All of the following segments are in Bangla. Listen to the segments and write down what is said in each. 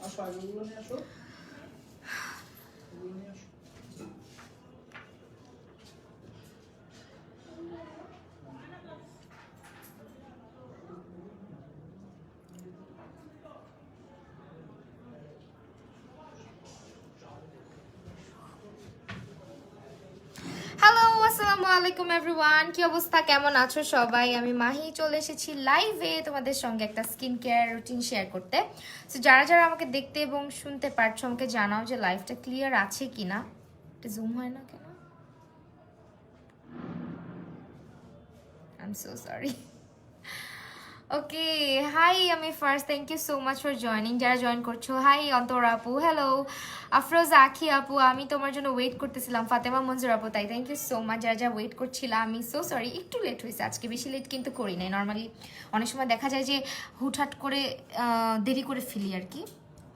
আসো আইগুলো নিয়ে আসো, এগুলো নিয়ে আসো। হ্যালো, আসসালামু আলাইকুম এভরিওয়ান। কি অবস্থা, কেমন আছো সবাই? আমি মাহি চলে এসেছি লাইভে তোমাদের সঙ্গে একটা স্কিন কেয়ার রুটিন শেয়ার করতে। সো যারা যারা আমাকে দেখতে এবং শুনতে পারছো আমাকে জানাও যে লাইভটা ক্লিয়ার আছে কিনা। এটা জুম হয় না কেন? I am so sorry. Okay, hi আমি first, thank you so much for joining. যারা জয়েন করছো, হাই অন্তর আপু, হ্যালো আফরোজ আখি আপু, আমি তোমার জন্য ওয়েট করতেছিলাম। ফাতেমা মঞ্জুর আপু, তাই থ্যাংক ইউ সো মাচ। যারা যারা ওয়েট করছিলাম, আমি সো সরি, একটু লেট হয়েছে আজকে, বেশি লেট কিন্তু করি নাই। নর্মালি অনেক সময় দেখা যায় যে হুটহাট করে দেরি করে ফেলি আর কি,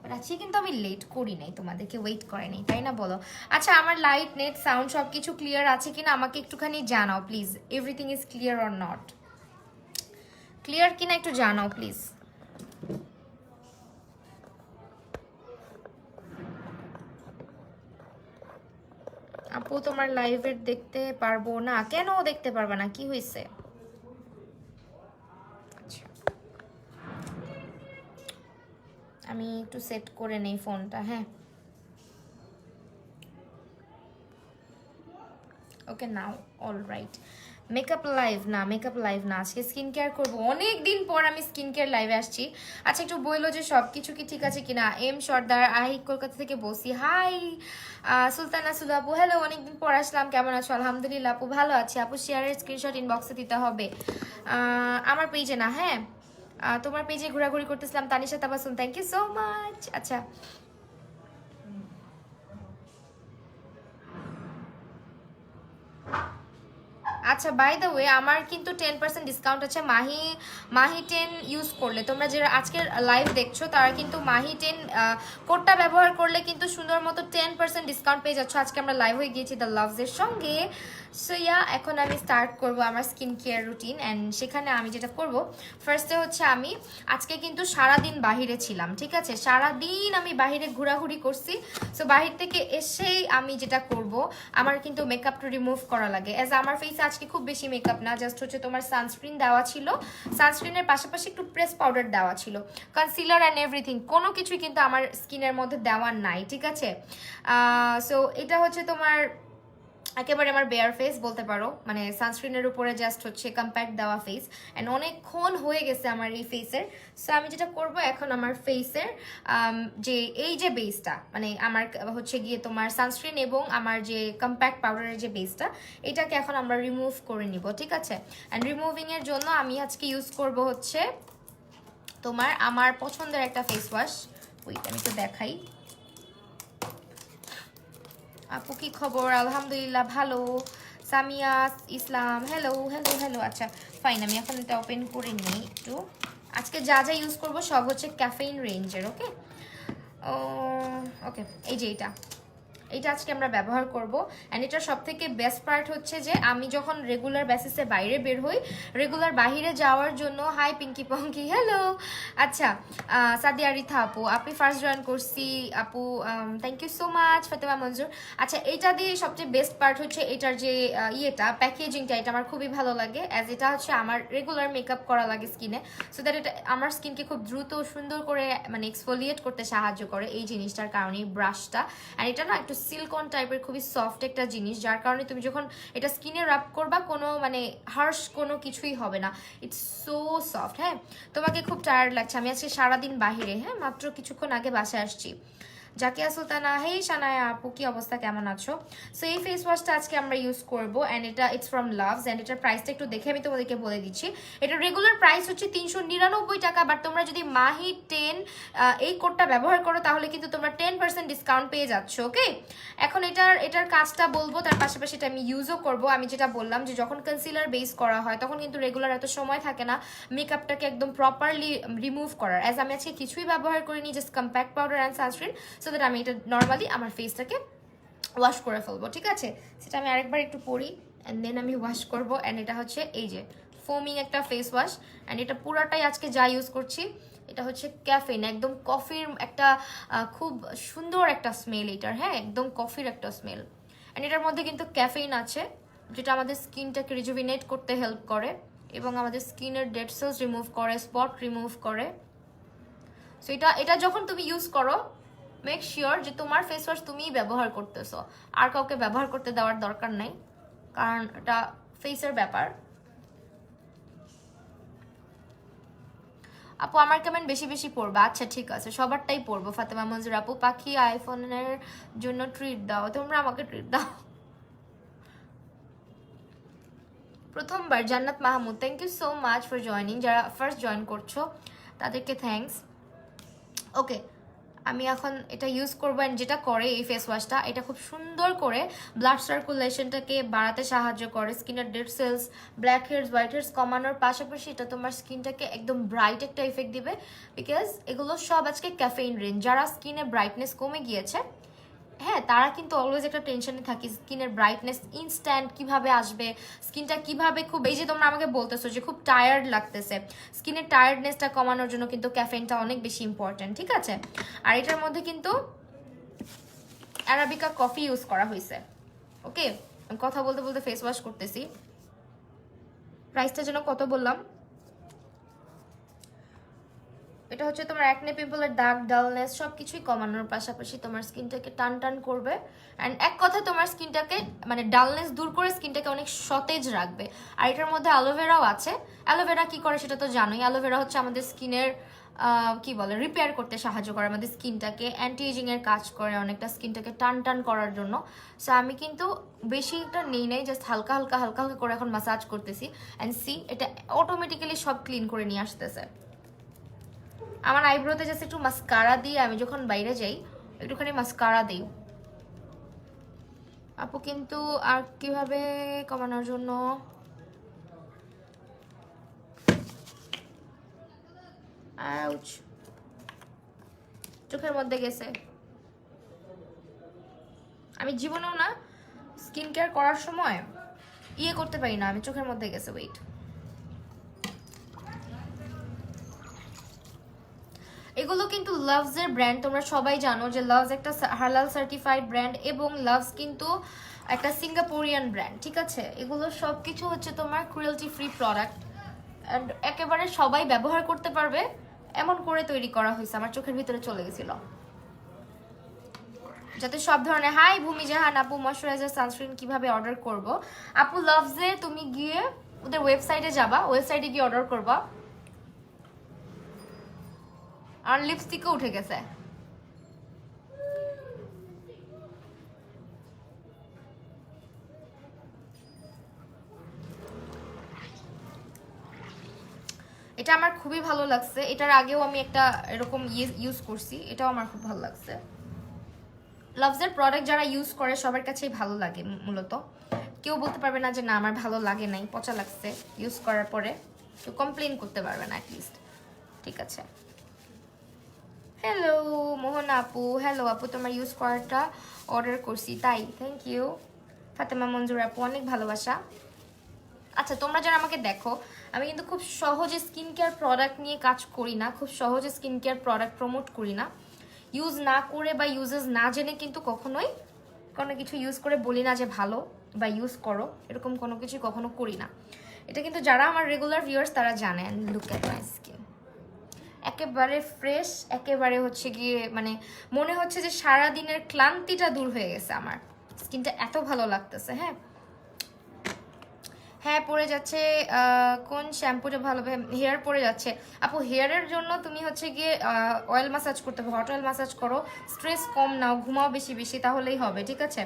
বাট আজকে কিন্তু আমি লেট করি নাই, তোমাদেরকে ওয়েট করে নাই, তাই না বলো? আচ্ছা, আমার লাইট নেট সাউন্ড সব কিছু ক্লিয়ার আছে কিনা আমাকে একটুখানি জানাও please. Everything is clear or not? Clear কিনা একটু জানাও প্লিজ। আপু তোমার লাইভের দেখতে পারবো না কেন? দেখতে পারবে না, কি হয়েছে? আচ্ছা, আমি একটু সেট করে নেই ফোনটা। হ্যাঁ, ওকে নাও, অল রাইট। মেকআপ লাইভ না, মেকআপ লাইভ না, আজকে স্কিন কেয়ার করবো। অনেক দিন পর আমি স্কিন কেয়ার লাইভে আসছি। আচ্ছা, একটু বললো যে সব কিছু কি ঠিক আছে কিনা। এম সর্দার, আহি কলকাতা থেকে বসি, হাই সুলতানা সুদা আপু, হ্যালো, অনেকদিন পর আসলাম, কেমন আছো? আলহামদুলিল্লাহ আপু, ভালো আছি আপু। শেয়ারের স্ক্রিনশট ইনবক্সে দিতে হবে, আমার পেজে না। হ্যাঁ, তোমার পেজে ঘোরাঘুরি করতেছিলাম। Tanisha Tabassum, thank you so much. আচ্ছা, আচ্ছা, বাই দ্য ওয়ে আমার কিন্তু 10% ডিসকাউন্ট আছে মাহি মাহি 10 ইউজ করলে। তোমরা যারা আজকের লাইভ দেখছো তারা কিন্তু মাহি 10 কোডটা ব্যবহার করলে কিন্তু সুন্দর মতো 10% ডিসকাউন্ট পেয়ে যাচ্ছ। আজকে আমরা লাইভ হয়ে গিয়েছি দ্য লাভসের সঙ্গে। সো ইয়া, এখন আমি স্টার্ট করব আমার স্কিন কেয়ার রুটিন। অ্যান্ড সেখানে আমি যেটা করব, ফার্স্টে হচ্ছে আমি আজকে কিন্তু সারাদিন বাহিরে ছিলাম, ঠিক আছে? সারাদিন আমি বাহিরে ঘোরাঘুরি করছি। সো বাহির থেকে এসেই আমি যেটা করব, আমার কিন্তু মেকআপটা রিমুভ করা লাগে। অ্যাজ আমার ফেসে আজকে খুব বেশি মেকআপ না, জাস্ট হচ্ছে তোমার সানস্ক্রিন দেওয়া ছিল, সানস্ক্রিনের পাশাপাশি একটু প্রেস পাউডার দেওয়া ছিল, কনসিলার অ্যান্ড এভরিথিং কোনো কিছুই কিন্তু আমার স্কিনের মধ্যে দেওয়া নাই, ঠিক আছে? সো এটা হচ্ছে তোমার একেবারে আমার বেয়ার ফেস বলতে পারো, মানে সানস্ক্রিনের উপরে জাস্ট হচ্ছে কম্প্যাক্ট দেওয়া ফেস। অ্যান্ড অনেকক্ষণ হয়ে গেছে আমার এই ফেসের। সো আমি যেটা করব এখন, আমার ফেসের যে এই যে বেসটা, মানে আমার হচ্ছে গিয়ে তোমার সানস্ক্রিন এবং আমার যে কম্প্যাক্ট পাউডারের যে বেসটা, এটাকে এখন আমরা রিমুভ করে নিব, ঠিক আছে? অ্যান্ড রিমুভিংয়ের জন্য আমি আজকে ইউজ করব হচ্ছে তোমার আমার পছন্দের একটা ফেস ওয়াশ। ওইটা আমি একটু দেখাই। আপু কি খবর? আলহামদুলিল্লাহ ভালো। Samia Islam, hello hello hello. আচ্ছা ফাইন, আমি এখন এটা ওপেন করে নিই একটু। আজকে যা যা ইউজ করবো সব হচ্ছে ক্যাফেইন রেঞ্জের, ওকে? ওকে, এই যে এইটা আজকে আমরা ব্যবহার করব। অ্যান্ড এটার সব থেকে বেস্ট পার্ট হচ্ছে যে আমি যখন রেগুলার বেসিসে বাইরে বের হই, রেগুলার বাইরে যাওয়ার জন্য, হাই পিঙ্কি পঙ্কি, হ্যালো। আচ্ছা, সাদিয়া রিথা আপু, আপনি ফার্স্ট জয়েন করছি আপু, thank you so much. Fatema Manzoor. আচ্ছা, এইটা দিয়ে সবচেয়ে বেস্ট পার্ট হচ্ছে এটার যে ইয়েটা, প্যাকেজিংটা, এটা আমার খুবই ভালো লাগে। অ্যাজ এটা হচ্ছে আমার রেগুলার মেকআপ করা লাগে স্কিনে, সো দ্যাট এটা আমার স্কিনকে খুব দ্রুত সুন্দর করে মানে এক্সফোলিয়েট করতে সাহায্য করে এই জিনিসটার কারণে, ব্রাশটা। আর এটা না একটু সিল্কন টাইপের, খুবই সফট একটা জিনিস, যার কারণে তুমি যখন এটা স্কিনে রাব করবা কোনো মানে হার্শ কোনো কিছুই হবে না। It's so soft. হ্যাঁ, তোমাকে খুব টায়ার্ড লাগছে, আমি আজকে সারাদিন বাহিরে, হ্যাঁ মাত্র কিছুক্ষণ আগে বাসায় আসছি। জাকিয়া সুলতানা, হেই সানায়া আপু, কি অবস্থা, কেমন আছো? সো এই ফেস ওয়াশটা আজকে আমরা ইউজ করবো। অ্যান্ড এটা ইটস ফ্রম লাভস। অ্যান্ড এটার প্রাইসটা একটু দেখে আমি তোমাদেরকে বলে দিচ্ছি। এটা রেগুলার প্রাইস হচ্ছে 399 টাকা, বাট তোমরা যদি মাহি 10 এই কোডটা ব্যবহার করো তাহলে কিন্তু তোমরা 10% ডিসকাউন্ট পেয়ে যাচ্ছ, ওকে? এখন এটার কাজটা বলবো, তার পাশাপাশি এটা আমি ইউজও করবো। আমি যেটা বললাম যে যখন কনসিলার বেস করা হয় তখন কিন্তু রেগুলার এত সময় থাকে না মেকআপটাকে একদম প্রপারলি রিমুভ করার। অ্যাজ আমি আজকে কিছুই ব্যবহার করিনি, just compact powder and sunscreen, so that আমি এটা নর্মালি আমার ফেসটাকে ওয়াশ করে ফেলবো, ঠিক আছে? সেটা আমি আরেকবার একটু পরি অ্যান্ড দেন আমি ওয়াশ করবো। অ্যান্ড এটা হচ্ছে এই যে ফোমিং একটা ফেস ওয়াশ। অ্যান্ড এটা পুরাটাই আজকে যা ইউজ করছি এটা হচ্ছে ক্যাফেইন, একদম কফির একটা খুব সুন্দর একটা স্মেল এটার, হ্যাঁ একদম কফির একটা স্মেল। অ্যান্ড এটার মধ্যে কিন্তু ক্যাফেইন আছে যেটা আমাদের স্কিনটাকে রিজুভিনেট করতে হেল্প করে এবং আমাদের স্কিনের ডেড সেলস রিমুভ করে, স্পট রিমুভ করে। সো এটা যখন তুমি ইউজ করো মেক শিওর যে তোমার ফেস ওয়াশ তুমিই ব্যবহার করতেছো, আর কাউকে ব্যবহার করতে দেওয়ার দরকার নাই, কারণ এটা ফেসের ব্যাপার। আপু আমার কমেন্ট বেশি বেশি পড়বা, আচ্ছা ঠিক আছে সবারটাই পড়বো। ফাতেমা মঞ্জুর আপু, পাখি আইফোনের জন্য ট্রিট দাও, তোমরা আমাকে ট্রিট দাও। প্রথমবার Jannat Mahmud, thank you so much for joining. যারা ফার্স্ট জয়েন করছো তাদেরকে থ্যাঙ্কস। ওকে, আমি এখন এটা ইউজ করবো। অ্যান্ড যেটা করে এই ফেস ওয়াশটা, এটা খুব সুন্দর করে ব্লাড সার্কুলেশনটাকে বাড়াতে সাহায্য করে, স্কিনের dead sales, black here's, white here's কমানোর পাশাপাশি এটা তোমার স্কিনটাকে একদম ব্রাইট একটা ইফেক্ট দিবে। বিকজ এগুলো সব আজকে ক্যাফেইন রেঞ্জ। যারা স্কিনে ব্রাইটনেস কমে গিয়েছে, হ্যাঁ তারা কিন্তু অলওয়েজ একটা টেনশনে থাকি স্কিনের ব্রাইটনেস ইনস্ট্যান্ট কিভাবে আসবে, স্কিনটা কিভাবে খুব, এই যে তোমরা আমাকে বলতেছো যে খুব টায়ার্ড লাগতেছে, স্কিনের টায়ার্ডনেসটা কমানোর জন্য কিন্তু ক্যাফেইনটা অনেক বেশি ইম্পর্টেন্ট, ঠিক আছে। আর এটার মধ্যে কিন্তু অ্যারাবিকা কফি ইউজ করা হয়েছে। ওকে, আমি কথা বলতে বলতে ফেস ওয়াশ করতেছি। প্রাইসটা যেন কত বললাম, এটা হচ্ছে তোমার অ্যাকনে পিম্পলের দাগ, ডালনেস সব কিছুই কমানোর পাশাপাশি তোমার স্কিনটাকে টান টান করবে। অ্যান্ড এক কথা তোমার স্কিনটাকে মানে ডালনেস দূর করে স্কিনটাকে অনেক সতেজ রাখবে। আর এটার মধ্যে অ্যালোভেরাও আছে। অ্যালোভেরা কি করে সেটা তো জানোই, অ্যালোভেরা হচ্ছে আমাদের স্কিনের কি বলে রিপেয়ার করতে সাহায্য করে, আমাদের স্কিনটাকে অ্যান্টি এজিং এর কাজ করে অনেকটা, স্কিনটাকে টান টান করার জন্য। সো আমি কিন্তু বেশি একটা নেই নাই, জাস্ট হালকা হালকা হালকা হালকা করে এখন মাসাজ করতেছি। অ্যান্ড সি এটা অটোমেটিক্যালি সব ক্লিন করে নিয়ে আসতেছে। আমার আইব্রোতে জাস্ট একটু মাস্কারা দিয়ে আমি যখন বাইরে যাই একটুখানি মাস্কারা দিই। আপু কিন্তু আর কিভাবে কমানোর জন্য, আউচ, চোখের মধ্যে গেছে। আমি জীবনেও না স্কিন কেয়ার করার সময় ইয়ে করতে পারি না, আমি চোখের মধ্যে গেছে, ওয়েট। এগুলো কিন্তু লাভস এর ব্র্যান্ড, তোমরা সবাই জানো যে লাভস একটা হালাল সার্টিফাইড ব্র্যান্ড এবং লাভস কিন্তু একটা সিঙ্গাপুরিয়ান ব্র্যান্ড, ঠিক আছে। এগুলো সব কিছু হচ্ছে তোমার ক্রুয়েলটি ফ্রি প্রোডাক্ট অ্যান্ড একেবারে সবাই ব্যবহার করতে পারবে এমন করে তৈরি করা হয়েছে। আমার চোখের ভিতরে চলে গেছিল যাতে সব ধরনের। হাই ভূমি জাহান আপু, ময়শ্চারাইজার সানস্ক্রিন কিভাবে অর্ডার করব? আপু লাভসে তুমি গিয়ে ওদের ওয়েবসাইটে যাবা, ওয়েবসাইটে গিয়ে অর্ডার করবা। আর লিপস্টিকও উঠে গেছে। এটা আমার খুবই ভালো লাগছে, এটার আগেও আমি একটা এরকম ইউজ করছি, এটাও আমার খুব ভালো লাগছে। লাভসের প্রোডাক্ট যারা ইউজ করে সবার কাছেই ভালো লাগে মূলত, কেউ বলতে পারবে না যে না আমার ভালো লাগে নাই, পচা লাগছে ইউজ করার পরে, কেউ কমপ্লেন করতে পারবে না অ্যাটলিস্ট, ঠিক আছে। হ্যালো মোহন আপু, হ্যালো আপু, তোমার ইউজ করাটা অর্ডার করছি তাই, থ্যাংক ইউ। ফাতেমা মঞ্জুর আপু, অনেক ভালোবাসা। আচ্ছা তোমরা যারা আমাকে দেখো, আমি কিন্তু খুব সহজে স্কিন কেয়ার প্রোডাক্ট নিয়ে কাজ করি না, খুব সহজে স্কিন কেয়ার প্রোডাক্ট প্রমোট করি না, ইউজ না করে বা ইউজেস না জেনে কিন্তু কখনোই কোনো কিছু ইউজ করে বলি না যে ভালো বা ইউজ করো, এরকম কোনো কিছু কখনো করি না। এটা কিন্তু যারা আমার রেগুলার ভিউয়ার্স তারা জানেন। লুক এট মাই স্কিন, একেবারে ফ্রেশ, একেবারে হচ্ছে গিয়ে মানে মনে হচ্ছে যে সারাদিনের ক্লান্তিটা দূর হয়ে গেছে আমার, স্কিনটা এত ভালো লাগতেছে। হ্যাঁ হ্যাঁ পড়ে যাচ্ছে, কোন শ্যাম্পুটা ভালো হেয়ার পড়ে যাচ্ছে? আপু হেয়ারের জন্য তুমি হচ্ছে গিয়ে অয়েল ম্যাসাজ করতে হবে, হট অয়েল ম্যাসাজ করো, স্ট্রেস কম নাও, ঘুমাও বেশি বেশি, তাহলেই হবে, ঠিক আছে।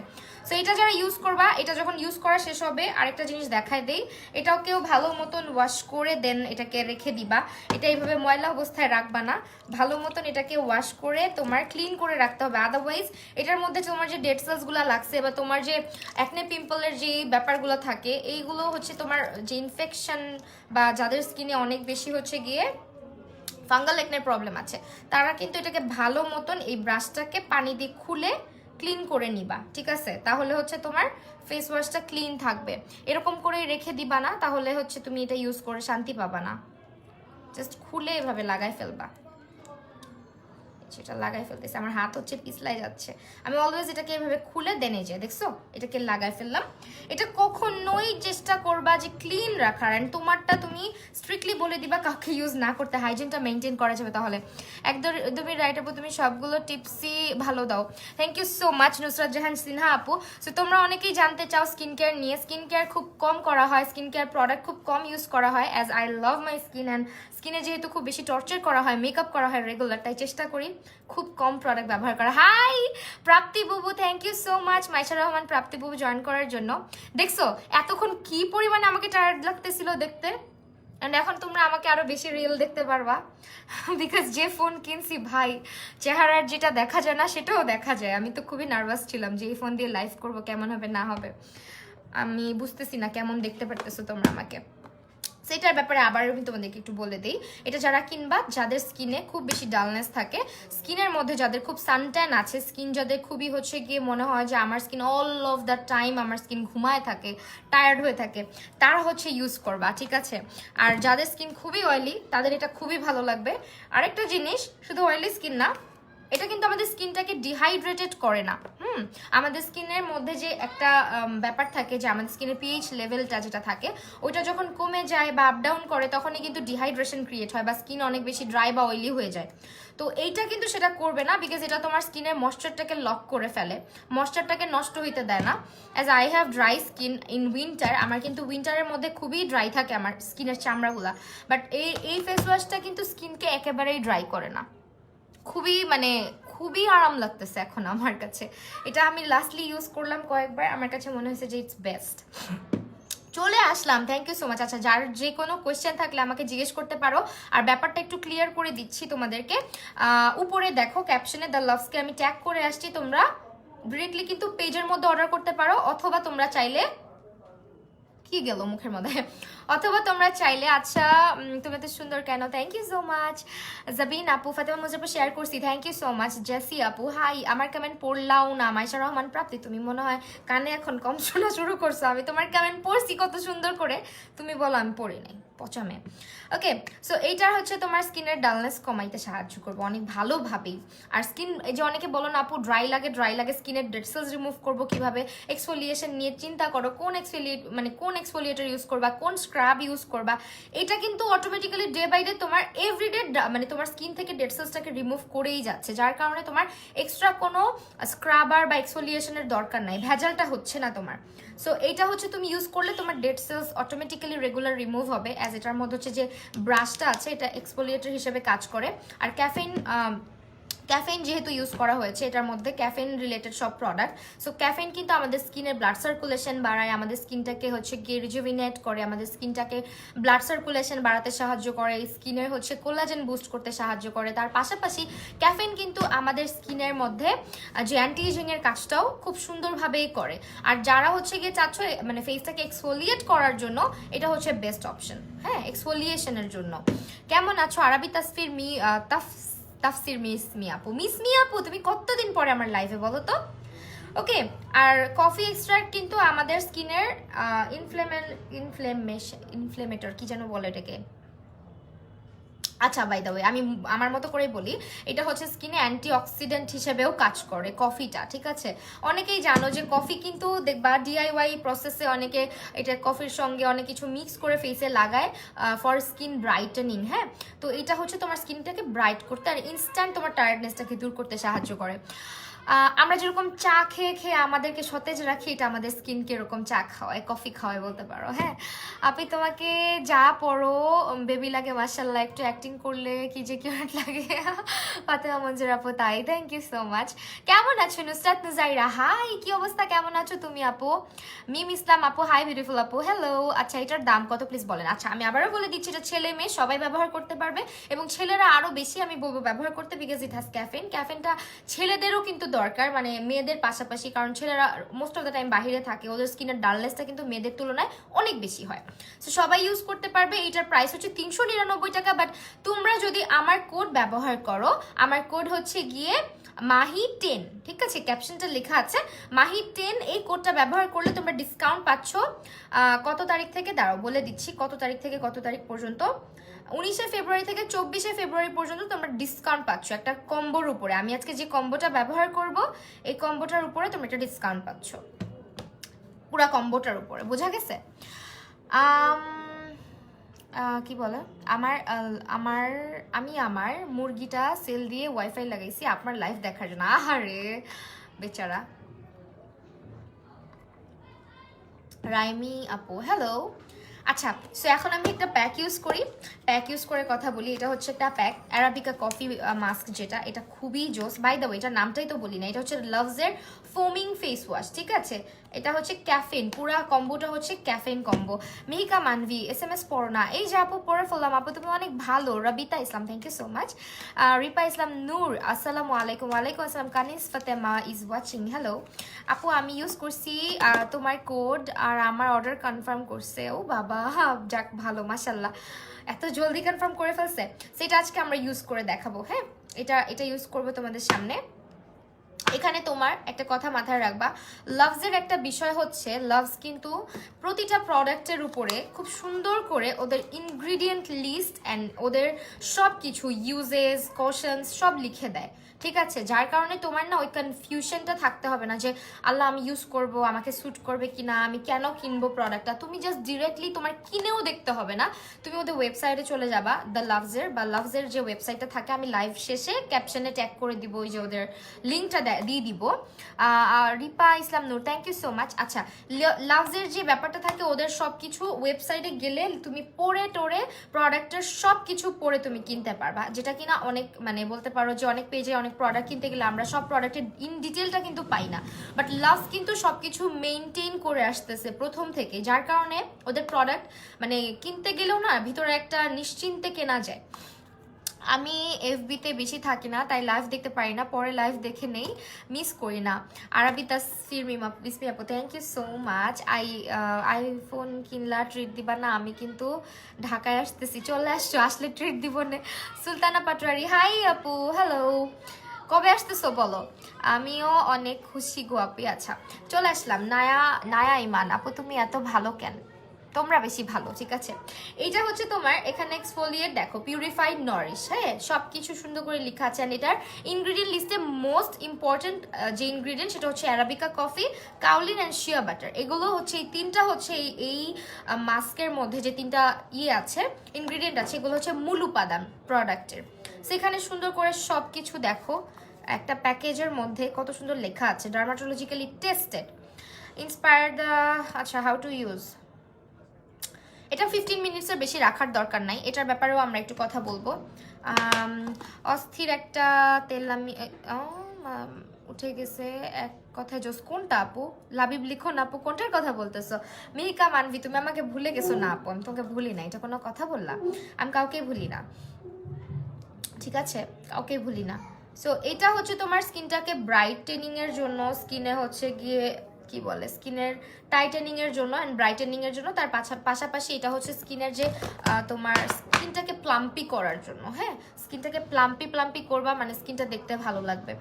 সো এটা যারা ইউজ করবা, এটা যখন ইউজ করা শেষ হবে আরেকটা জিনিস দেখাই দেই, এটাও কেউ ভালো মতন ওয়াশ করে দেন এটাকে রেখে দিবা। এটা এইভাবে ময়লা অবস্থায় রাখবা না, ভালো মতন এটাকে ওয়াশ করে তোমার ক্লিন করে রাখতে হবে। আদারওয়াইজ এটার মধ্যে তোমার যে ডেড সেলসগুলো লাগছে বা তোমার যে অ্যাকনে পিম্পলের যে ব্যাপারগুলো থাকে, এইগুলো হচ্ছে তোমার যে ইনফেকশন বা যাদের স্কিনে অনেক বেশি হচ্ছে গিয়ে ফাঙ্গাল একনের প্রবলেম আছে, তারা কিন্তু এটাকে ভালো মতন এই ব্রাশটাকে পানি দিয়ে খুলে ক্লিন করে নিবা, ঠিক আছে। তাহলে হচ্ছে তোমার ফেস ওয়াশটা ক্লিন থাকবে। এরকম করে রেখে দিবা না, তাহলে হচ্ছে তুমি এটা ইউজ করে শান্তি পাবা না। জাস্ট খুলে এভাবে লাগাই ফেলবা। সেটা লাগাই ফেলতেছে, আমার হাত হচ্ছে পিছলাই যাচ্ছে। আমি অলওয়েজ এটাকে এভাবে খুলে দেনে যায়, দেখছো এটাকে লাগাই ফেললাম। এটা কখনোই চেষ্টা করবা যে ক্লিন রাখার, অ্যান্ড তোমারটা তুমি স্ট্রিক্টলি বলে দিবা কাউকে ইউজ না করতে, হাইজিনটা মেনটেন করা যাবে। তাহলে একদমই রাইট আপু, তুমি সবগুলো টিপসই ভালো দাও। Thank you so much Nusrat Jahan Sinha আপু। সো তোমরা অনেকেই জানতে চাও স্কিন কেয়ার নিয়ে। স্কিন কেয়ার খুব কম করা হয়, স্কিন কেয়ার প্রোডাক্ট খুব কম ইউজ করা হয়, as I love my skin, and স্কিনে যেহেতু খুব বেশি টর্চার করা হয়, মেকআপ করা হয় রেগুলার, তাই চেষ্টা করি খুব কম প্রোডাক্ট ব্যবহার করা। হাই প্রাপ্তি বুবু, thank you so much Maisha Rahman Prapti বুবু জয়েন করার জন্য। দেখছো এতক্ষণ কি পরিমাণে আমাকে টায়ার্ড লাগতেছিল দেখতে, অ্যান্ড এখন তোমরা আমাকে আরো বেশি রিয়েল দেখতে পারবা, বিকজ যে ফোন কিনছি ভাই, চেহারার যেটা দেখা যায় না সেটাও দেখা যায়। আমি তো খুবই নার্ভাস ছিলাম যে এই ফোন দিয়ে লাইভ করব, কেমন হবে না হবে আমি বুঝতেছি না, কেমন দেখতে পারতেছো তোমরা আমাকে। সেটার ব্যাপারে আবার আমি তোমাদেরকে একটু বলে দিই, এটা যারা কিনবা যাদের স্কিনে খুব বেশি ডালনেস থাকে, স্কিনের মধ্যে যাদের খুব সানট্যান আছে, স্কিন যাদের খুবই হচ্ছে গিয়ে মনে হয় যে আমার skin all of the time আমার স্কিন ঘুমায় থাকে, টায়ার্ড হয়ে থাকে, তারা হচ্ছে ইউজ করবা, ঠিক আছে। আর যাদের স্কিন খুবই অয়েলি তাদের এটা খুবই ভালো লাগবে। আরেকটা জিনিস, শুধু অয়েলি স্কিন না, এটা কিন্তু আমাদের স্কিনটাকে ডিহাইড্রেটেড করে না। আমাদের স্কিনের মধ্যে যে একটা ব্যাপার থাকে যে আমাদের স্কিনের পিএইচ লেভেলটা যেটা থাকে ওইটা যখন কমে যায় বা আপ ডাউন করে তখনই কিন্তু ডিহাইড্রেশন ক্রিয়েট হয় বা স্কিন অনেক বেশি ড্রাই বা অয়েলি হয়ে যায়। তো এইটা কিন্তু সেটা করবে না, বিকজ এটা তোমার স্কিনের ময়েশ্চারটাকে লক করে ফেলে, ময়েশ্চারটাকে নষ্ট হইতে দেয় না। As I have dry skin in winter, আমার কিন্তু উইন্টারের মধ্যে খুবই ড্রাই থাকে আমার স্কিনের চামড়াগুলা, বাট এই ফেস ওয়াশটা কিন্তু স্কিনকে একেবারেই ড্রাই করে না, খুবই আরাম লাগতেছে এখন আমার কাছে। এটা আমি লাস্টলি ইউজ করলাম কয়েকবার, আমার কাছে মনে হয়েছে যে ইটস বেস্ট। চলে আসলাম, থ্যাংক ইউ সো মাচ। আচ্ছা, যার যে কোনো কোয়েশ্চেন থাকলে আমাকে জিজ্ঞেস করতে পারো। আর ব্যাপারটা একটু ক্লিয়ার করে দিচ্ছি তোমাদেরকে, উপরে দেখো ক্যাপশনে দ্য লাভসকে আমি ট্যাগ করে আসছি, তোমরা ডিরেক্টলি কিন্তু পেজের মধ্যে অর্ডার করতে পারো, অথবা তোমরা চাইলে কি গেল মুখের মধ্যে, অথবা তোমরা চাইলে, আচ্ছা তুমি এত সুন্দর কেন, thank you so much. Jabin আপু, ফাতেমা মুজাফর শেয়ার করছি, thank you so much. Jessy আপু হাই, আমার কমেন্ট পড়লাও না। মাইশা রহমান প্রাপ্তি, তুমি মনে হয় কানে এখন কম শোনা শুরু করছো, আমি তোমার কমেন্ট পড়ছি কত সুন্দর করে, তুমি বলো আমি পড়ি নাই, পচামে। ওকে, সো এইটার হচ্ছে তোমার স্কিনের ডালনেস কমাইতে সাহায্য করবো অনেক ভালোভাবেই। আর স্কিন, এই যে অনেকে বলো না আপু ড্রাই লাগে, স্কিনের ডেড সেলস রিমুভ করবো কিভাবে, এক্সফোলিয়েশন নিয়ে চিন্তা করো, কোন এক্সফোলিয়েটর ইউজ করবা, কোন স্ক্রাব ইউজ করবা। এটা কিন্তু অটোমেটিক্যালি ডে বাই ডে তোমার এভরিডে তোমার স্কিন থেকে ডেড সেলসটাকে রিমুভ করেই যাচ্ছে, যার কারণে তোমার এক্সট্রা কোনো স্ক্রাবার বা এক্সফোলিয়েশনের দরকার নাই, ভেজালটা হচ্ছে না তোমার। সো এইটা হচ্ছে তুমি ইউজ করলে তোমার dead sales automatically regular remove হবে, অ্যাজ এটার মধ্যে হচ্ছে যে ব্রাশটা আছে এটা এক্সফোলিয়েটর হিসেবে কাজ করে। আর ক্যাফেইন যেহেতু ইউজ করা হয়েছে এটার মধ্যে, ক্যাফেইন রিলেটেড সব প্রোডাক্ট, সো ক্যাফেইন কিন্তু আমাদের স্কিনের ব্লাড সার্কুলেশন বাড়ায়, আমাদের স্কিনটাকে হচ্ছে গিয়ে রিজুভিনেট করে, আমাদের স্কিনটাকে ব্লাড সার্কুলেশন বাড়াতে সাহায্য করে, স্কিনের হচ্ছে কোলাজেন বুস্ট করতে সাহায্য করে। তার পাশাপাশি ক্যাফেইন কিন্তু আমাদের স্কিনের মধ্যে যে অ্যান্টি এজিংয়ের কাজটাও খুব সুন্দরভাবেই করে। আর যারা হচ্ছে গিয়ে চাচ্ছ ফেসটাকে এক্সফোলিয়েট করার জন্য, এটা হচ্ছে বেস্ট অপশন, হ্যাঁ, এক্সফোলিয়েশনের জন্য। কেমন আছো আরাবি তাসফির তাফসির মিস মি আপু তুমি কতদিন পরে আমার লাইভে বলো তো। ওকে, আর কফি এক্সট্রাক্ট কিন্তু আমাদের স্কিনের ইনফ্লেমেটর কি যেন বলে এটাকে, আচ্ছা বাই দ্য ওয়ে আমি আমার মতো করেই বলি, এটা হচ্ছে স্কিনে অ্যান্টিঅক্সিডেন্ট হিসেবেও কাজ করে কফিটা, ঠিক আছে। অনেকেই জানো যে কফি কিন্তু দেখবা ডিআইওয়াই প্রসেসে অনেকে এটা কফির সঙ্গে অনেক কিছু মিক্স করে ফেসে লাগায় ফর স্কিন ব্রাইটেনিং, হ্যাঁ। তো এটা হচ্ছে তোমার স্কিনটাকে ব্রাইট করতে আর ইনস্ট্যান্ট তোমার টায়ার্ডনেসটাকে দূর করতে সাহায্য করে। আমরা যেরকম চা খেয়ে আমাদেরকে সতেজ রাখি, এটা আমাদের স্কিনকে এরকম চা খাওয়ায়, কফি খাওয়ায় বলতে পারো, হ্যাঁ। আপনি তোমাকে যা পড়ো বেবি লাগে মাশাআল্লাহ, একটু অ্যাক্টিং করলে কি যে কিউট লাগে। ফাতেমা মঞ্জুর আপু তাই, থ্যাংক ইউ সো মাচ। কেমন আছো নুসরাত নুজাইরা, হাই কি অবস্থা, কেমন আছো তুমি আপু। মিম ইসলাম আপু হাই, বিউটিফুল আপু হ্যালো। আচ্ছা, এটার দাম কত প্লিজ বলেন। আচ্ছা, আমি আবারও বলে দিচ্ছি, এটা ছেলে মেয়ে সবাই ব্যবহার করতে পারবে, এবং ছেলেরা আরো বেশি আমি বলবো ব্যবহার করতে, বিকজ ইট হ্যাজ ক্যাফেইনটা ছেলেদেরও কিন্তু দরকার, মানে মেয়েদের পাশাপাশি, কারণ ছেলেরা মোস্ট অফ দ্য টাইম বাইরে থাকে, ওদের স্কিনের ডালনেসটা কিন্তু মেয়েদের তুলনায় অনেক বেশি হয়। সো সবাই ইউজ করতে পারবে। এটার প্রাইস হচ্ছে 399 টাকা, বাট তোমরা যদি আমার কোড ব্যবহার করো, আমার কোড হচ্ছে গিয়ে মাহি10, ঠিক আছে, ক্যাপশনটা লেখা আছে মাহি10, এই কোডটা ব্যবহার করলে তোমরা ডিসকাউন্ট পাচ্ছ কত তারিখ থেকে, দাঁড়াও বলে দিচ্ছি কত তারিখ থেকে কত তারিখ পর্যন্ত। 19শে ফেব্রুয়ারি থেকে 24শে ফেব্রুয়ারি পর্যন্ত তোমরা ডিসকাউন্ট পাচ্ছ একটা কম্বোর উপরে। আমি আজকে যে কম্বোটা ব্যবহার করব এই কম্বোটার উপরে তোমরা একটা ডিসকাউন্ট পাচ্ছ, পুরা কম্বোটার উপরে। বোঝা গেছে? কি বলে, আমি আমার মুরগিটা সেল দিয়ে ওয়াইফাই লাগাইছি আপনার লাইভ দেখার জন্য। আহারে বেচারা। রাইমি আপু হ্যালো। আচ্ছা, সো এখন আমি একটা প্যাক ইউজ করি, প্যাক ইউজ করে কথা বলি। এটা হচ্ছে একটা প্যাক অ্যারাবিকা কফি মাস্ক, যেটা এটা খুবই জোস। বাই দ্য ওয়ে এটার নামটাই তো বলি না, এটা হচ্ছে লাভসের ফোমিং ফেস ওয়াশ, ঠিক আছে? এটা হচ্ছে ক্যাফেন, পুরা কম্বোটা হচ্ছে ক্যাফেন কম্বো। মিহিকা মানভি SMS পড়ো না, এই যে আপু পড়ে ফেললাম। আপু তুমি অনেক ভালো। Rabita Islam thank you so much. Ripa Islam Noor আসসালামু আলাইকুম। ওয়ালাইকুম আসসালাম। Kanis Fatema is watching, hello আপু। আমি ইউজ করছি তোমার কোড আর আমার অর্ডার কনফার্ম করছে। ও বাবা, যাক ভালো, মাশাল্লাহ এত জলদি কনফার্ম করে ফেলছে। সেটা আজকে আমরা ইউজ করে দেখাবো। হ্যাঁ, এটা ইউজ করবো তোমাদের সামনে। এখানে তোমার একটা কথা মাথায় রাখবা, লাভসের একটা বিষয় হচ্ছে লাভস কিন্তু প্রতিটা প্রোডাক্টের উপরে খুব সুন্দর করে ওদের ইনগ্রিডিয়েন্ট লিস্ট অ্যান্ড ওদের সব কিছু ইউজেস কশনস সব লিখে দেয়, ঠিক আছে? যার কারণে তোমার না ওই কনফিউশনটা থাকতে হবে না যে আল্লাহ আমি ইউজ করব, আমাকে স্যুট করবে কিনা, আমি কেন কিনবো প্রোডাক্টটা। তুমি জাস্ট ডিরেক্টলি তোমার কিনেও দেখতে হবে না, তুমি ওদের ওয়েবসাইটে চলে যাবা, দ্য লাভসের বা লাভসের যে ওয়েবসাইটটা থাকে, আমি লাইভ শেষে ক্যাপশনে ট্যাগ করে দিব, ওই যে ওদের লিঙ্কটা দিয়ে দিব। রিপা ইসলাম নূর থ্যাংক ইউ সো মাচ। আচ্ছা, লাভসের যে ব্যাপারটা থাকে ওদের সব কিছু ওয়েবসাইটে গেলে তুমি পড়ে টোরে প্রোডাক্টের সব কিছু পড়ে তুমি কিনতে পারবা, যেটা কিনা অনেক মানে বলতে পারো যে অনেক পেজে অনেক প্রোডাক্ট কিনতে গেলে আমরা সব প্রোডাক্টের ইন ডিটেলটা কিন্তু পাই না, বাট লাভস কিন্তু সবকিছু মেনটেন করে আসতেছে প্রথম থেকে, যার কারণে ওদের প্রোডাক্ট মানে কিনতে গেলেও না ভিতরে একটা নিশ্চিন্তে কেনা যায়। আমি এফবিতে বেশি থাকি না, তাই লাইভ দেখতে পারি না, পরে লাইভ দেখে নেই, মিস করি না। আরাবিতা সিরমিমা বিসমি আপু thank you so much. IPhone কিনলা ট্রিট দিবা না? আমি কিন্তু ঢাকায় আসতেছি, চলে আসছো, আসলে ট্রিট দিব না। সুলতানা পাটোয়ারি হাই আপু হ্যালো, কবে আসতেছো বলো? আমিও অনেক খুশি গো আপু। আচ্ছা চলে আসলাম। নায়া ইমান আপু তুমি এত ভালো কেন? তোমরা বেশি ভালো, ঠিক আছে? এইটা হচ্ছে তোমার এখানে এক্সফোলিয়েট দেখো, পিউরিফাইড নরিশ, হ্যাঁ সব কিছু সুন্দর করে লেখা আছে। অ্যান্ড এটার ইনগ্রিডিয়েন্ট লিস্টে মোস্ট ইম্পর্টেন্ট যে ইনগ্রিডিয়েন্ট সেটা হচ্ছে arabica coffee, kaolin and shea butter. এগুলো হচ্ছে এই তিনটা হচ্ছে এই মাস্কের মধ্যে যে তিনটা আছে ইনগ্রিডিয়েন্ট আছে, এগুলো হচ্ছে মূল উপাদান প্রোডাক্টের। সেখানে সুন্দর করে সব কিছু দেখো একটা প্যাকেজের মধ্যে কত সুন্দর লেখা আছে, ডার্মাটোলজিক্যালি টেস্টেড, ইন্সপায়ার্ড দ্য। আচ্ছা, হাউ টু ইউজ। এটা 15 মিনিটসের বেশি রাখার দরকার নাই, এটার ব্যাপারেও আমরা একটু কথা বলবো। অস্থির একটা তেল আমি উঠে গেছে এক কথায় জোস। কোনটা আপু? লাবিব লিখো না আপু, কোনটার কথা বলতেছো? মিহিকা মানভি তুমি আমাকে ভুলে গেছো না আপু? আমি তোমাকে ভুলি না, এটা কোনো কথা বললাম? আমি কাউকেই ভুলি না, ঠিক আছে? কাউকেই ভুলি না। সো এটা হচ্ছে তোমার স্কিনটাকে ব্রাইটেনিং এর জন্য, স্কিনে হচ্ছে গিয়ে কি বলে স্কিনের টাইটেনিং এর জন্য এন্ড ব্রাইটেনিং এর জন্য, তার পাশাপাশি এটা হচ্ছে স্কিনের যে তোমার স্কিনটাকে প্লাম্পি করার জন্য। হ্যাঁ, স্কিনটাকে প্লাম্পি করবা, মানে স্কিনটা দেখতে ভালো লাগবে।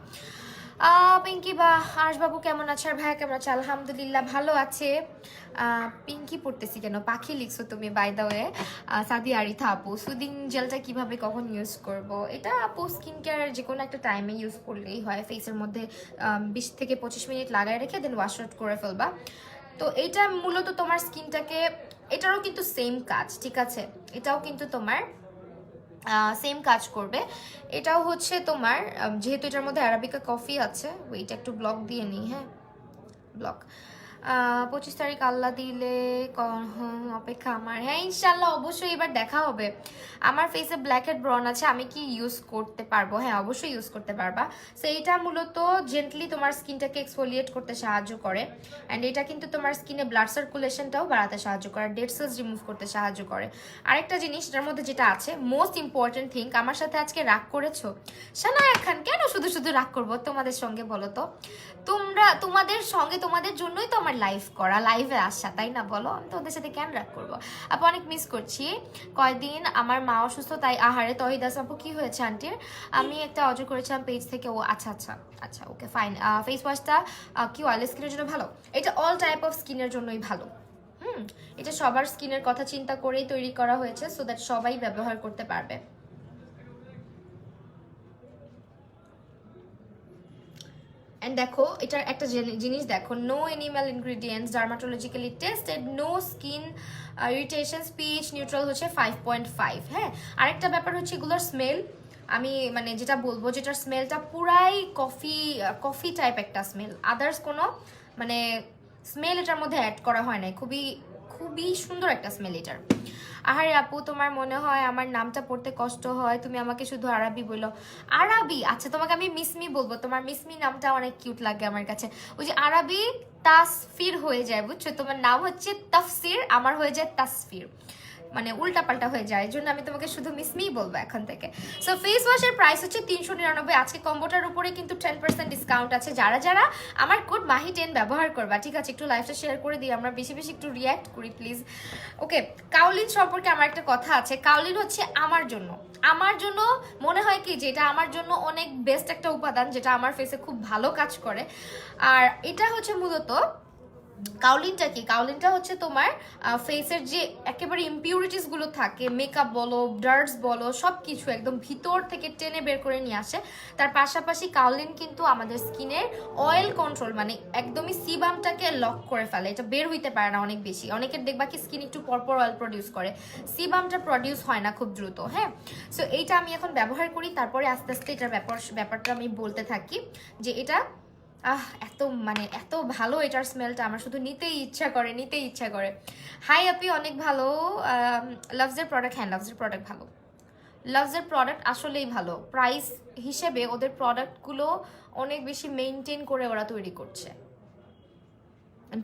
পিঙ্কি বা আশবাবু কেমন আছে? আর ভাইয়া কেমন আছে? আলহামদুলিল্লাহ ভালো আছে। পিঙ্কি পড়তেছি কেন, পাখি লিখছো তুমি বাই দ্য ওয়ে। সাদি আরিথা আপু সুদিং জেলটা কিভাবে কখন ইউজ করব? এটা আপু স্কিন কেয়ার যে কোনো একটা টাইমে ইউজ করলেই হয়, ফেসের মধ্যে 20 থেকে 25 মিনিট লাগায় রেখে দেন ওয়াশ আউট করে ফেলবা। তো এটা মূলত তোমার স্কিনটাকে, এটারও কিন্তু সেম কাজ, ঠিক আছে? এটাও কিন্তু তোমার সেম কাজ করবে। এটাও হচ্ছে তোমার যেহেতু এটার মধ্যে অ্যারাবিকা কফি আছে, ওইটা একটু ব্লক দিয়ে নিই। হ্যাঁ, ব্লক 25 তারিখ আল্লাহ দিলে অপেক্ষা আমার। হ্যাঁ ইনশাল্লাহ অবশ্যই এবার দেখা হবে। আমার ফেসে ব্ল্যাক হেড ব্রন আছে, আমি কি ইউজ করতে পারবো? হ্যাঁ অবশ্যই ইউজ করতে পারবা। সো এইটা মূলত জেন্টলি তোমার স্কিনটাকে এক্সফোলিয়েট করতে সাহায্য করে, অ্যান্ড এটা কিন্তু তোমার স্কিনে ব্লাড সার্কুলেশনটাও বাড়াতে সাহায্য করে, ডেড সেলস রিমুভ করতে সাহায্য করে। আরেকটা জিনিস এটার মধ্যে যেটা আছে মোস্ট ইম্পর্টেন্ট থিং, আমার সাথে আজকে রাগ করেছো সানায়া খান? কেন শুধু শুধু রাগ করবো তোমাদের সঙ্গে বলো তো? তোমাদের সঙ্গে তোমাদের জন্যই তো আমার লাইভ করা, লাইভে আসা, তাই না বলো? আমি তোমাদের সাথে কেন রাগ করবো? আপু অনেক মিস করছি, কয়দিন আমার মা অসুস্থ, তাই আহারে। তহিদাস আপু কি হয়েছে আন্টির? আমি একটা অর্ডার করেছিলাম পেজ থেকে। ও আচ্ছা আচ্ছা আচ্ছা, ওকে ফাইন। ফেস ওয়াশটা কি অয়েল স্কিনের জন্য ভালো? এটা অল টাইপ অফ স্কিনের জন্যই ভালো, এটা সবার স্কিনের কথা চিন্তা করেই তৈরি করা হয়েছে, সো দ্যাট সবাই ব্যবহার করতে পারবে। এন্ড দেখো এটার একটা জিনিস দেখো, no animal ingredients, dermatologically tested, no skin irritation, pH neutral হচ্ছে 5.5। হ্যাঁ, আরেকটা ব্যাপার হচ্ছে এগুলোর স্মেল, আমি মানে যেটা বলবো, যেটার স্মেলটা পুরাই কফি টাইপ একটা স্মেল, আদার্স কোনো মানে স্মেল এটার মধ্যে অ্যাড করা হয় নাই, খুবই খুবই সুন্দর একটা স্মেল এটার। আহারে আপু, তোমার মনে হয় আমার নামটা পড়তে কষ্ট হয়, তুমি আমাকে শুধু আরবি বলো। আরবি? আচ্ছা, তোমাকে আমি মিসমি বলবো, তোমার মিসমি নামটা অনেক কিউট লাগে আমার কাছে। ওই যে আরবি তাসফির হয়ে যায়, বুঝছো? তোমার নাম হচ্ছে তাফসির, আমার হয়ে যায় তাসফির, মানে উল্টাপাল্টা হয়ে যায়, এই জন্য আমি তোমাকে শুধু মিসমিই বলবো এখন থেকে। সো ফেস ওয়াশের প্রাইস হচ্ছে 399। আজকে কম্বোটার উপরে কিন্তু 10% ডিসকাউন্ট আছে, যারা যারা আমার কোড মাহি10 ব্যবহার করবা, ঠিক আছে? একটু লাইভটা শেয়ার করে দিই, আমরা বেশি বেশি একটু রিয়্যাক্ট করি প্লিজ। ওকে, কাউলিন সম্পর্কে আমার একটা কথা আছে। কাউলিন হচ্ছে আমার জন্য মনে হয় কি যে এটা আমার জন্য অনেক বেস্ট একটা উপাদান, যেটা আমার ফেসে খুব ভালো কাজ করে। আর এটা হচ্ছে মূলত কাউলিনটা কি, কাউলিনটা হচ্ছে তোমার ফেসের যে একেবারে ইমপিউরিটিস গুলো থাকে, মেকআপ বলো, ডার্টস বলো, সব কিছু একদম ভিতর থেকে টেনে বের করে নিয়ে আসে। তার পাশাপাশি কাউলিন কিন্তু আমাদের স্কিনের অয়েল কন্ট্রোল, মানে একদমই সিবামটাকে লক করে ফেলে, এটা বের হইতে পারে না অনেক বেশি। অনেকের দেখবা কি স্কিন একটু পরপর অয়েল প্রডিউস করে, সিবামটা প্রডিউস হয় না খুব দ্রুত। হ্যাঁ, সো এইটা আমি এখন ব্যবহার করি, তারপরে আস্তে আস্তে এটার ব্যাপারটা আমি বলতে থাকি যে এটা এত ভালো এটার স্মেলটা, আমার শুধু নিতেই ইচ্ছা করে। হাই আপি, অনেক ভালো। লাভসের প্রোডাক্ট, হ্যাঁ লাভসের প্রোডাক্ট ভালো, লাভসের প্রোডাক্ট আসলেই ভালো। প্রাইস হিসেবে ওদের প্রোডাক্টগুলো অনেক বেশি মেনটেন করে ওরা তৈরি করছে,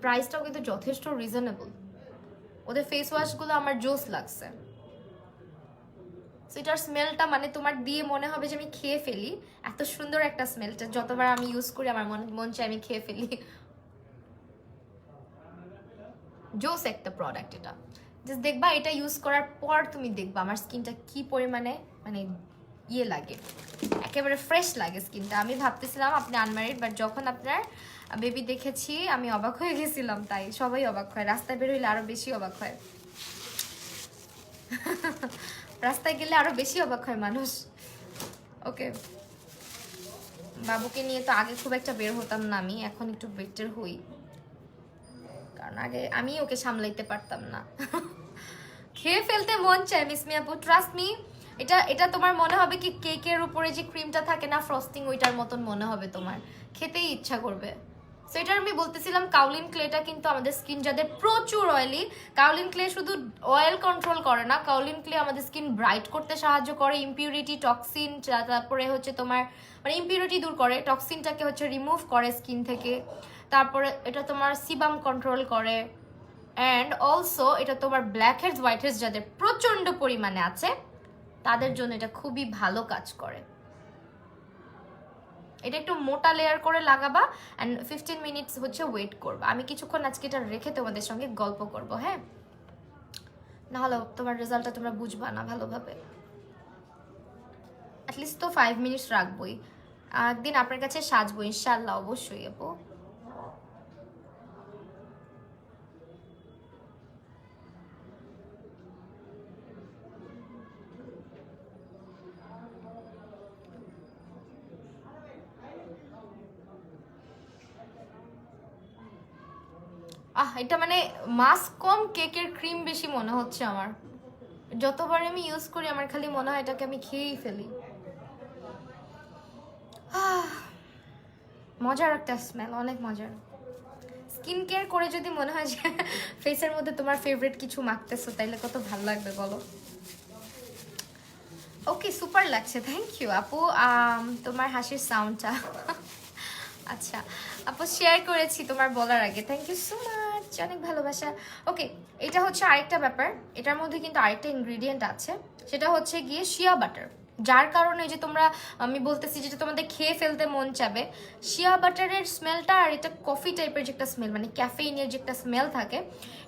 প্রাইসটাও কিন্তু যথেষ্ট রিজনেবল। ওদের ফেস ওয়াশগুলো আমার জোস লাগছে। এটার স্মেলটা মানে তোমার দিয়ে মনে হবে যে আমি খেয়ে ফেলি, এত সুন্দর একটা স্মেলটা, যতবার আমি ইউজ করি আমার মন চাই আমি খেয়ে ফেলি। জোস একটা প্রোডাক্ট এটা, জাস্ট দেখবা এটা ইউজ করার পর তুমি দেখবা আমার স্কিনটা কি পরিমাণে মানে ইয়ে লাগে, একেবারে ফ্রেশ লাগে স্কিনটা। আমি ভাবতেছিলাম আপনি আনম্যারিড, বাট যখন আপনার বেবি দেখেছি আমি অবাক হয়ে গেছিলাম, তাই সবাই অবাক হয়, রাস্তায় বের হইলে আরো বেশি অবাক হয়। রাস্তায় গেলে আরো বেশি অবাক হয় মানুষ। ওকে, বাবুকে নিয়ে তো আগে খুব একটা বের হতাম না আমি, এখন একটু বেটার হই, কারণ আগে আমি ওকে সামলাইতে পারতাম না। খেয়ে ফেলতে মন চায় মিসমি আপু, ট্রাস্ট মি। এটা তোমার মনে হবে কি কেকের উপরে যে ক্রিমটা থাকে না ফ্রস্টিং, ওইটার মতন মনে হবে তোমার, খেতেই ইচ্ছা করবে। সো এটা আমি বলতেছিলাম, কাউলিন ক্লেটা কিন্তু আমাদের স্কিন যাদের প্রচুর অয়েলি, কাউলিন ক্লে শুধু অয়েল কন্ট্রোল করে না, কাউলিন ক্লে আমাদের স্কিন ব্রাইট করতে সাহায্য করে, ইমপিউরিটি, টক্সিন, তারপরে হচ্ছে তোমার মানে ইমপিউরিটি দূর করে, টক্সিনটাকে হচ্ছে রিমুভ করে স্কিন থেকে, তারপরে এটা তোমার সিবাম কন্ট্রোল করে, অ্যান্ড অলসো এটা তোমার ব্ল্যাক হেডস হোয়াইট হেডস যাদের প্রচন্ড পরিমাণে আছে তাদের জন্য এটা খুবই ভালো কাজ করে। এটা একটু মোটা লেয়ার করে লাগাবা অ্যান্ড 15 মিনিটস হচ্ছে ওয়েট করবা। আমি কিছুক্ষণ আজকে এটা রেখে তোমাদের সঙ্গে গল্প করব, হ্যাঁ, না হলে তোমার রেজাল্টটা তোমরা বুঝবা না ভালোভাবে। অ্যাটলিস্ট তো 5 মিনিটস রাখবোই, একদিন আপনার কাছে সাজবো ইনশাল্লাহ, অবশ্যই আপু। এটা মানে মাস কম কেকের ক্রিম বেশি মনে হচ্ছে আমার, যতবার আমি ইউজ করি আমার খালি মনে হয় এটাকে আমি খেয়েই ফেলি। মজার একটা স্মেল, অনেক মজার। স্কিন কেয়ার করে যদি মনে হয় যে ফেসের মধ্যে তোমার ফেভারিট কিছু মাখতেছো, তাইলে কত ভালো লাগবে বলো। ওকে, সুপার লাগছে, থ্যাংক ইউ আপু। তোমার হাসির সাউন্ডটা আচ্ছা আপু শেয়ার করেছি তোমার বলার আগে, থ্যাংক ইউ সো মাচ, অনেক ভালোবাসা। ওকে, এটা হচ্ছে আরেকটা ব্যাপার, এটার মধ্যে কিন্তু আরেকটা ইনগ্রিডিয়েন্ট আছে, সেটা হচ্ছে গিয়ে শিয়া বাটার। যার কারণে যে তোমরা, আমি বলতেছি যেটা তোমাদের খেয়ে ফেলতে মন চাবে, শিয়া বাটারের স্মেলটা আর এটা কফি টাইপের যে একটা স্মেল, মানে ক্যাফেইনের যে একটা স্মেল থাকে,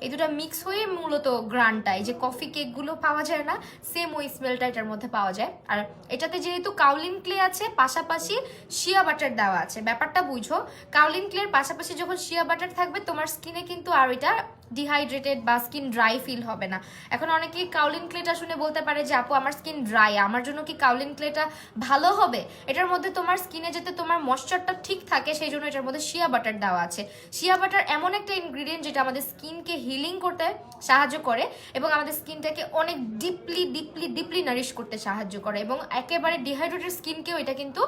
এই দুটা মিক্স হয়ে মূলত গ্রানটা, এই যে কফি কেকগুলো পাওয়া যায় না, সেম ওই স্মেলটা এটার মধ্যে পাওয়া যায়। আর এটাতে যেহেতু কাউলিন ক্লে আছে, পাশাপাশি শিয়া বাটার দেওয়া আছে, ব্যাপারটা বুঝো, কাউলিন ক্লের পাশাপাশি যখন শিয়া বাটার থাকবে তোমার স্কিনে কিন্তু আর ওইটা ডিহাইড্রেটেড বা স্কিন ড্রাই ফিল হবে না। এখন অনেকেই কাউলিন ক্লেটা শুনে বলতে পারে যে আপু আমার স্কিন ড্রাই, আমার জন্য কি কাউলিন ক্লেটা ভালো হবে? এটার মধ্যে তোমার স্কিনে যাতে তোমার ময়েশ্চারটা ঠিক থাকে সেই জন্য এটার মধ্যে শিয়া বাটার দেওয়া আছে। শিয়া বাটার এমন একটা ইনগ্রিডিয়েন্ট যেটা আমাদের স্কিনকে হিলিং করতে সাহায্য করে এবং আমাদের স্কিনটাকে অনেক ডিপলি ডিপলি ডিপলি নারিশ করতে সাহায্য করে, এবং একেবারে ডিহাইড্রেটেড স্কিনকেও এটা কিন্তু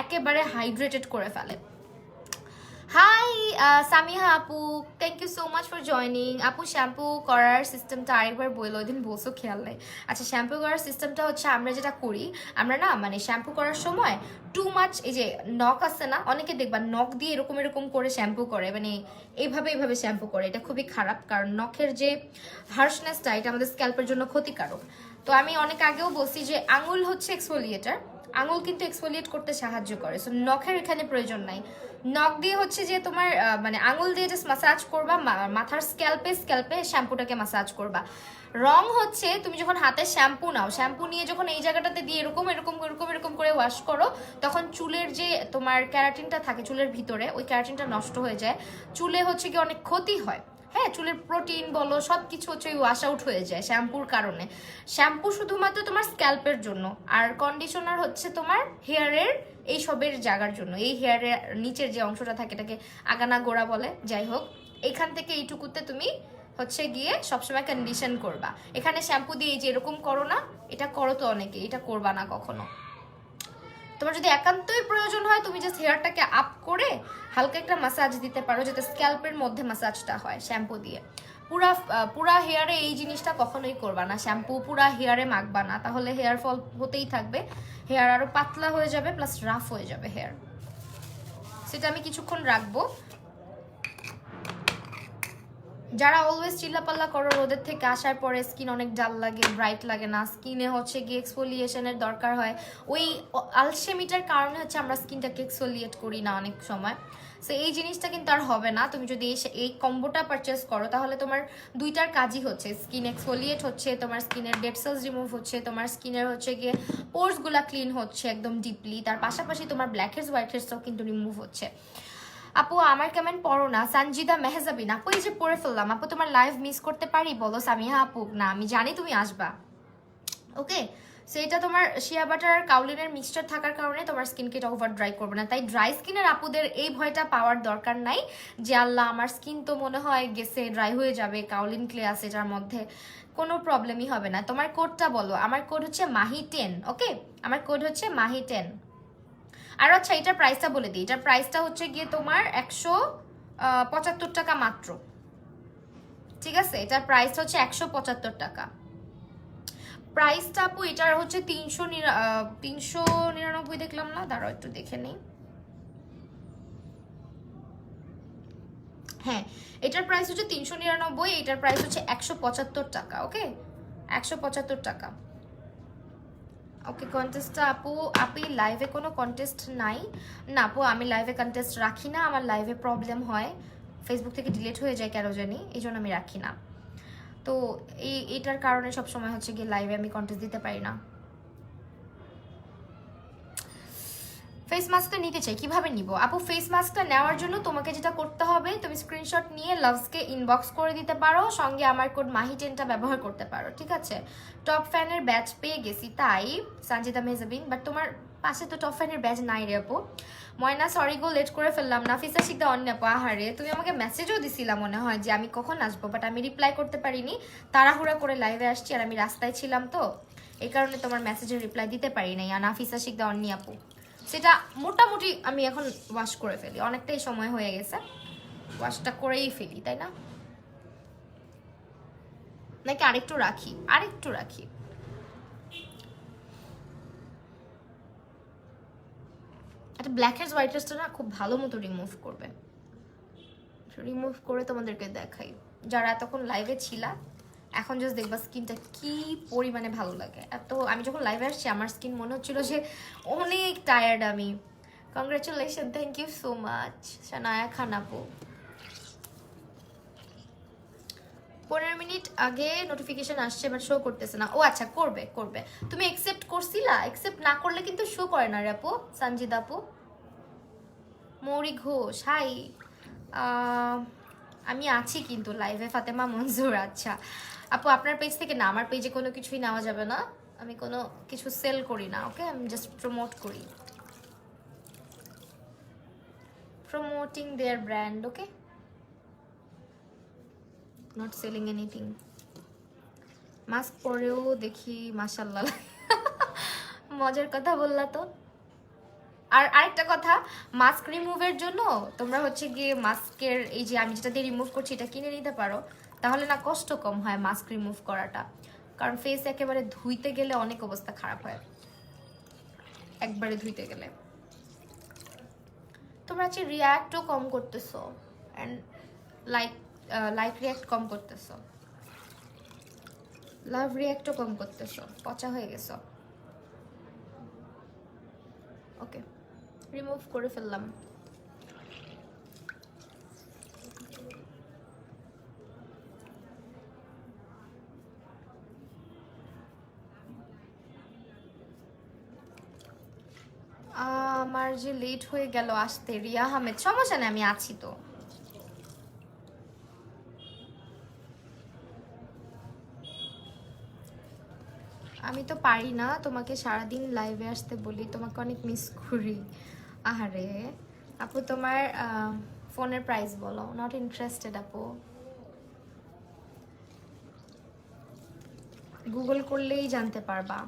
একেবারে হাইড্রেটেড করে ফেলে। হাই সামিহা আপু, thank you so much for joining. আপু শ্যাম্পু করার সিস্টেমটা আরেকবার বললো, ওই দিন বলছো খেয়াল নেই। আচ্ছা, শ্যাম্পু করার সিস্টেমটা হচ্ছে আমরা যেটা করি, আমরা না মানে শ্যাম্পু করার সময় টু মাচ, এই যে নখ আছে না, অনেকে দেখবা নখ দিয়ে এরকম এরকম করে শ্যাম্পু করে, মানে এইভাবে এইভাবে শ্যাম্পু করে, এটা খুবই খারাপ, কারণ নখের যে হার্শনেসটা এটা আমাদের স্ক্যাল্পের জন্য ক্ষতিকারক। তো আমি অনেক আগেও বলছি যে আঙুল হচ্ছে এক্সফোলিয়েটার, আঙুল কিন্তু এক্সফোলিয়েট করতে সাহায্য করে, সো নখের এখানে প্রয়োজন নাই। নখ দিয়ে হচ্ছে যে তোমার মানে আঙুল দিয়ে জাস্ট মাসাজ করবা, মাথার স্ক্যাল্পে শ্যাম্পুটাকে মাসাজ করবা। রং হচ্ছে তুমি যখন হাতে শ্যাম্পু নাও, শ্যাম্পু নিয়ে যখন এই জায়গাটাতে দিয়ে এরকম এরকম এরকম এরকম করে ওয়াশ করো, তখন চুলের যে তোমার ক্যারাটিনটা থাকে চুলের ভিতরে, ওই ক্যারাটিনটা নষ্ট হয়ে যায়, চুলে হচ্ছে কি অনেক ক্ষতি হয়। হ্যাঁ, চুলের প্রোটিন বলো সব কিছু হচ্ছে ওয়াশ আউট হয়ে যায় শ্যাম্পুর কারণে। শ্যাম্পু শুধুমাত্র তোমার স্ক্যাল্পের জন্য, আর কন্ডিশনার হচ্ছে তোমার হেয়ারের এই সবের জায়গার জন্য, এই হেয়ারের নিচের যে অংশটা থাকে এটাকে আগানা গোড়া বলে, যাই হোক, এখান থেকে এইটুকুতে তুমি হচ্ছে গিয়ে সবসময় কন্ডিশন করবা। এখানে শ্যাম্পু দিয়ে এই যে এরকম করো না, এটা করো তো অনেকে, এটা করবা না কখনো। তোমার যদি একান্তই প্রয়োজন হয় তুমি জাস্ট হেয়ারটাকে আপ করে হালকা একটা মাসাজ দিতে পারো, যাতে স্ক্যাল্পের মধ্যে মাসাজটা হয় শ্যাম্পু দিয়ে। পুরা হেয়ারে এই জিনিসটা কখনোই করবা না, শ্যাম্পু পুরা হেয়ারে মাখবা না, তাহলে হেয়ার ফল হতেই থাকবে, হেয়ার আরো পাতলা হয়ে যাবে, প্লাস রাফ হয়ে যাবে হেয়ার। সেটা আমি কিছুক্ষণ রাখবো। যারা অলওয়েজ চিল্লাপাল্লা করো রোদের থেকে আসার পরে স্কিন অনেক ডাল লাগে, ব্রাইট লাগে না, স্কিনে হচ্ছে গিয়ে এক্সফোলিয়েশনের দরকার হয়, ওই আলসেমিটার কারণে হচ্ছে আমরা স্কিনটাকে এক্সফোলিয়েট করি না অনেক সময়। সো এই জিনিসটা কিন্তু আর হবে না, তুমি যদি এই কম্বোটা পারচেস করো তাহলে তোমার দুইটার কাজই হচ্ছে, স্কিন এক্সফোলিয়েট হচ্ছে, তোমার স্কিনের ডেড সেলস রিমুভ হচ্ছে, তোমার স্কিনের হচ্ছে গিয়ে পোর্সগুলা ক্লিন হচ্ছে একদম ডিপলি, তার পাশাপাশি তোমার ব্ল্যাক হেডস হোয়াইট হেডসও কিন্তু রিমুভ হচ্ছে। আপু আমার কমেন্ট পড়ো না, সঞ্জিদা মেহজাবিন আপু, এই যে পড়ে ফেললাম। আপু তোমার লাইভ মিস করতে পারি বলো সামিহা আপু? না, আমি জানি তুমি আসবা, ওকে। সো এটা তোমার শিয়া বাটার আর কাউলিনের মিক্সচার থাকার কারণে তোমার স্কিনকে এটা ওভার ড্রাই করবে না, তাই ড্রাই স্কিনের আপুদের এই ভয়টা পাওয়ার দরকার নাই যে আল্লাহ আমার স্কিন তো মনে হয় গেছে, ড্রাই হয়ে যাবে, কাউলিন ক্লে আছে এটার মধ্যে, কোনো প্রবলেমই হবে না। তোমার কোডটা বলো। আমার কোড হচ্ছে মাহি10, ওকে, আমার কোড হচ্ছে মাহি10। আর আচ্ছা, এটার প্রাইসটা বলে দিই, এটার প্রাইসটা হচ্ছে গিয়ে তোমার 175 টাকা মাত্র, ঠিক আছে? এটার প্রাইস হচ্ছে 175 টাকা। প্রাইসটা আপু এটার হচ্ছে 399 দেখলাম না, দাঁড়াও একটু দেখে নেই। হ্যাঁ, এটার প্রাইস হচ্ছে 399, এটার প্রাইস হচ্ছে 175 টাকা, ওকে, 175 টাকা। ওকে, কন্টেস্টটা আপু, আপনি লাইভে কোনো কন্টেস্ট নাই? না আপু, আমি লাইভে কন্টেস্ট রাখি না, আমার লাইভে প্রবলেম হয়, ফেসবুক থেকে ডিলিট হয়ে যায় কেন জানি, এই জন্য আমি রাখি না। তো এইটার কারণে সব সময় হচ্ছে গিয়ে লাইভে আমি কন্টেস্ট দিতে পারি না। ফেস মাস্কটা নিতে চাই, কিভাবে নিব আপু? ফেস মাস্কটা নেওয়ার জন্য তোমাকে যেটা করতে হবে, তুমি স্ক্রিনশট নিয়ে লাভসকে ইনবক্স করে দিতে পারো, সঙ্গে আমার কোড মাহি10টা ব্যবহার করতে পারো, ঠিক আছে? টপ ফ্যানের ব্যাচ পেয়ে গেছি তাই সঞ্জিদা মেহজাবিন, বাট তোমার পাশে তো টপ ফ্যানের ব্যাচ নাই রে আপু। ময়না সরি গো, লেট করে ফেললাম। নাফিসা শিকদা অন্য আপু, আহারে তুমি আমাকে মেসেজও দিছিলাম মনে হয় যে আমি কখন আসবো, বাট আমি রিপ্লাই করতে পারিনি, তাড়াহুড়া করে লাইভে আসছি আর আমি রাস্তায় ছিলাম, তো এই কারণে তোমার মেসেজের রিপ্লাই দিতে পারি নাই। আর নাফিসা শিকদা অন্য আপু, সেটা মোটামুটি আমি এখন ওয়াশ করে ফেলি, অনেকটাই সময় হয়ে গেছে, ওয়াশটা করেই ফেলি, তাই না? নাকি আরেকটু রাখি? আরেকটু রাখি। একটা ব্ল্যাক হেডস হোয়াইট হেডসটা না খুব ভালো মতো রিমুভ করবে, রিমুভ করে তোমাদেরকে দেখাই, যারা এতক্ষণ লাইভে ছিলা এখন জাস্ট দেখবা স্কিনটা কি পরিমাণে ভালো লাগে। এত আমি যখন লাইভে আসছি আমার স্কিন মনে হচ্ছিল যে অনেক টায়ার্ড আমি। Congratulation, thank you so much Sanaya Khan আপু। 15 মিনিট আগে নোটিফিকেশন আসছে বাট শো করতেছে না। ও আচ্ছা, করবে করবে। তুমি অ্যাকসেপ্ট করছিলা? অ্যাকসেপ্ট না করলে কিন্তু শো করে না রে আপু। সঞ্জিত আপু, মৌরি ঘোষ হাই, আমি আছি কিন্তু লাইভে। ফাতেমা মঞ্জুর, আচ্ছা আপু আপনার পেজ থেকে না, আমার পেজে কোনো কিছুই নেওয়া যাবে না, আমি কোনো কিছু সেল করি না, ওকে? আমি জাস্ট প্রমোট করি, promoting there brand, okay, not selling anything. Mask পরেও দেখি মাশাল্লাহ। মজার কথা বললা তো। আর আরেকটা কথা, মাস্ক রিমুভের জন্য তোমরা হচ্ছে গিয়ে মাস্কের এই যে আমি যেটা দিয়ে রিমুভ করছি এটা কিনে নিতে পারো, তাহলে না কষ্ট কম হয় মাস্ক রিমুভ করাটা। কারণ ফেস একেবারে ধুইতে গেলে অনেক অবস্থা খারাপ হয় একবারে ধুইতে গেলে। তোমরা হচ্ছে রিয়াক্টও কম করতেছো অ্যান্ড লাইক রিয়াক্ট কম করতেছো, লাভ রিয়াক্টও কম করতেছো, পচা হয়ে গেছো। ওকে, রিমুভ করে ফেললাম। আমার যে লেট হয়ে গেল আসতে, রিয়া আহমেদ, সমস্যা নেই আমি আছি তো। আমি তো পারি না তোমাকে সারাদিন লাইভে আসতে বলি, তোমাকে অনেক মিস করি। আহারে আপু, তোমার ফোনের প্রাইস বলো। নট ইন্টারেস্টেড আপু, গুগল করলেই জানতে পারবা।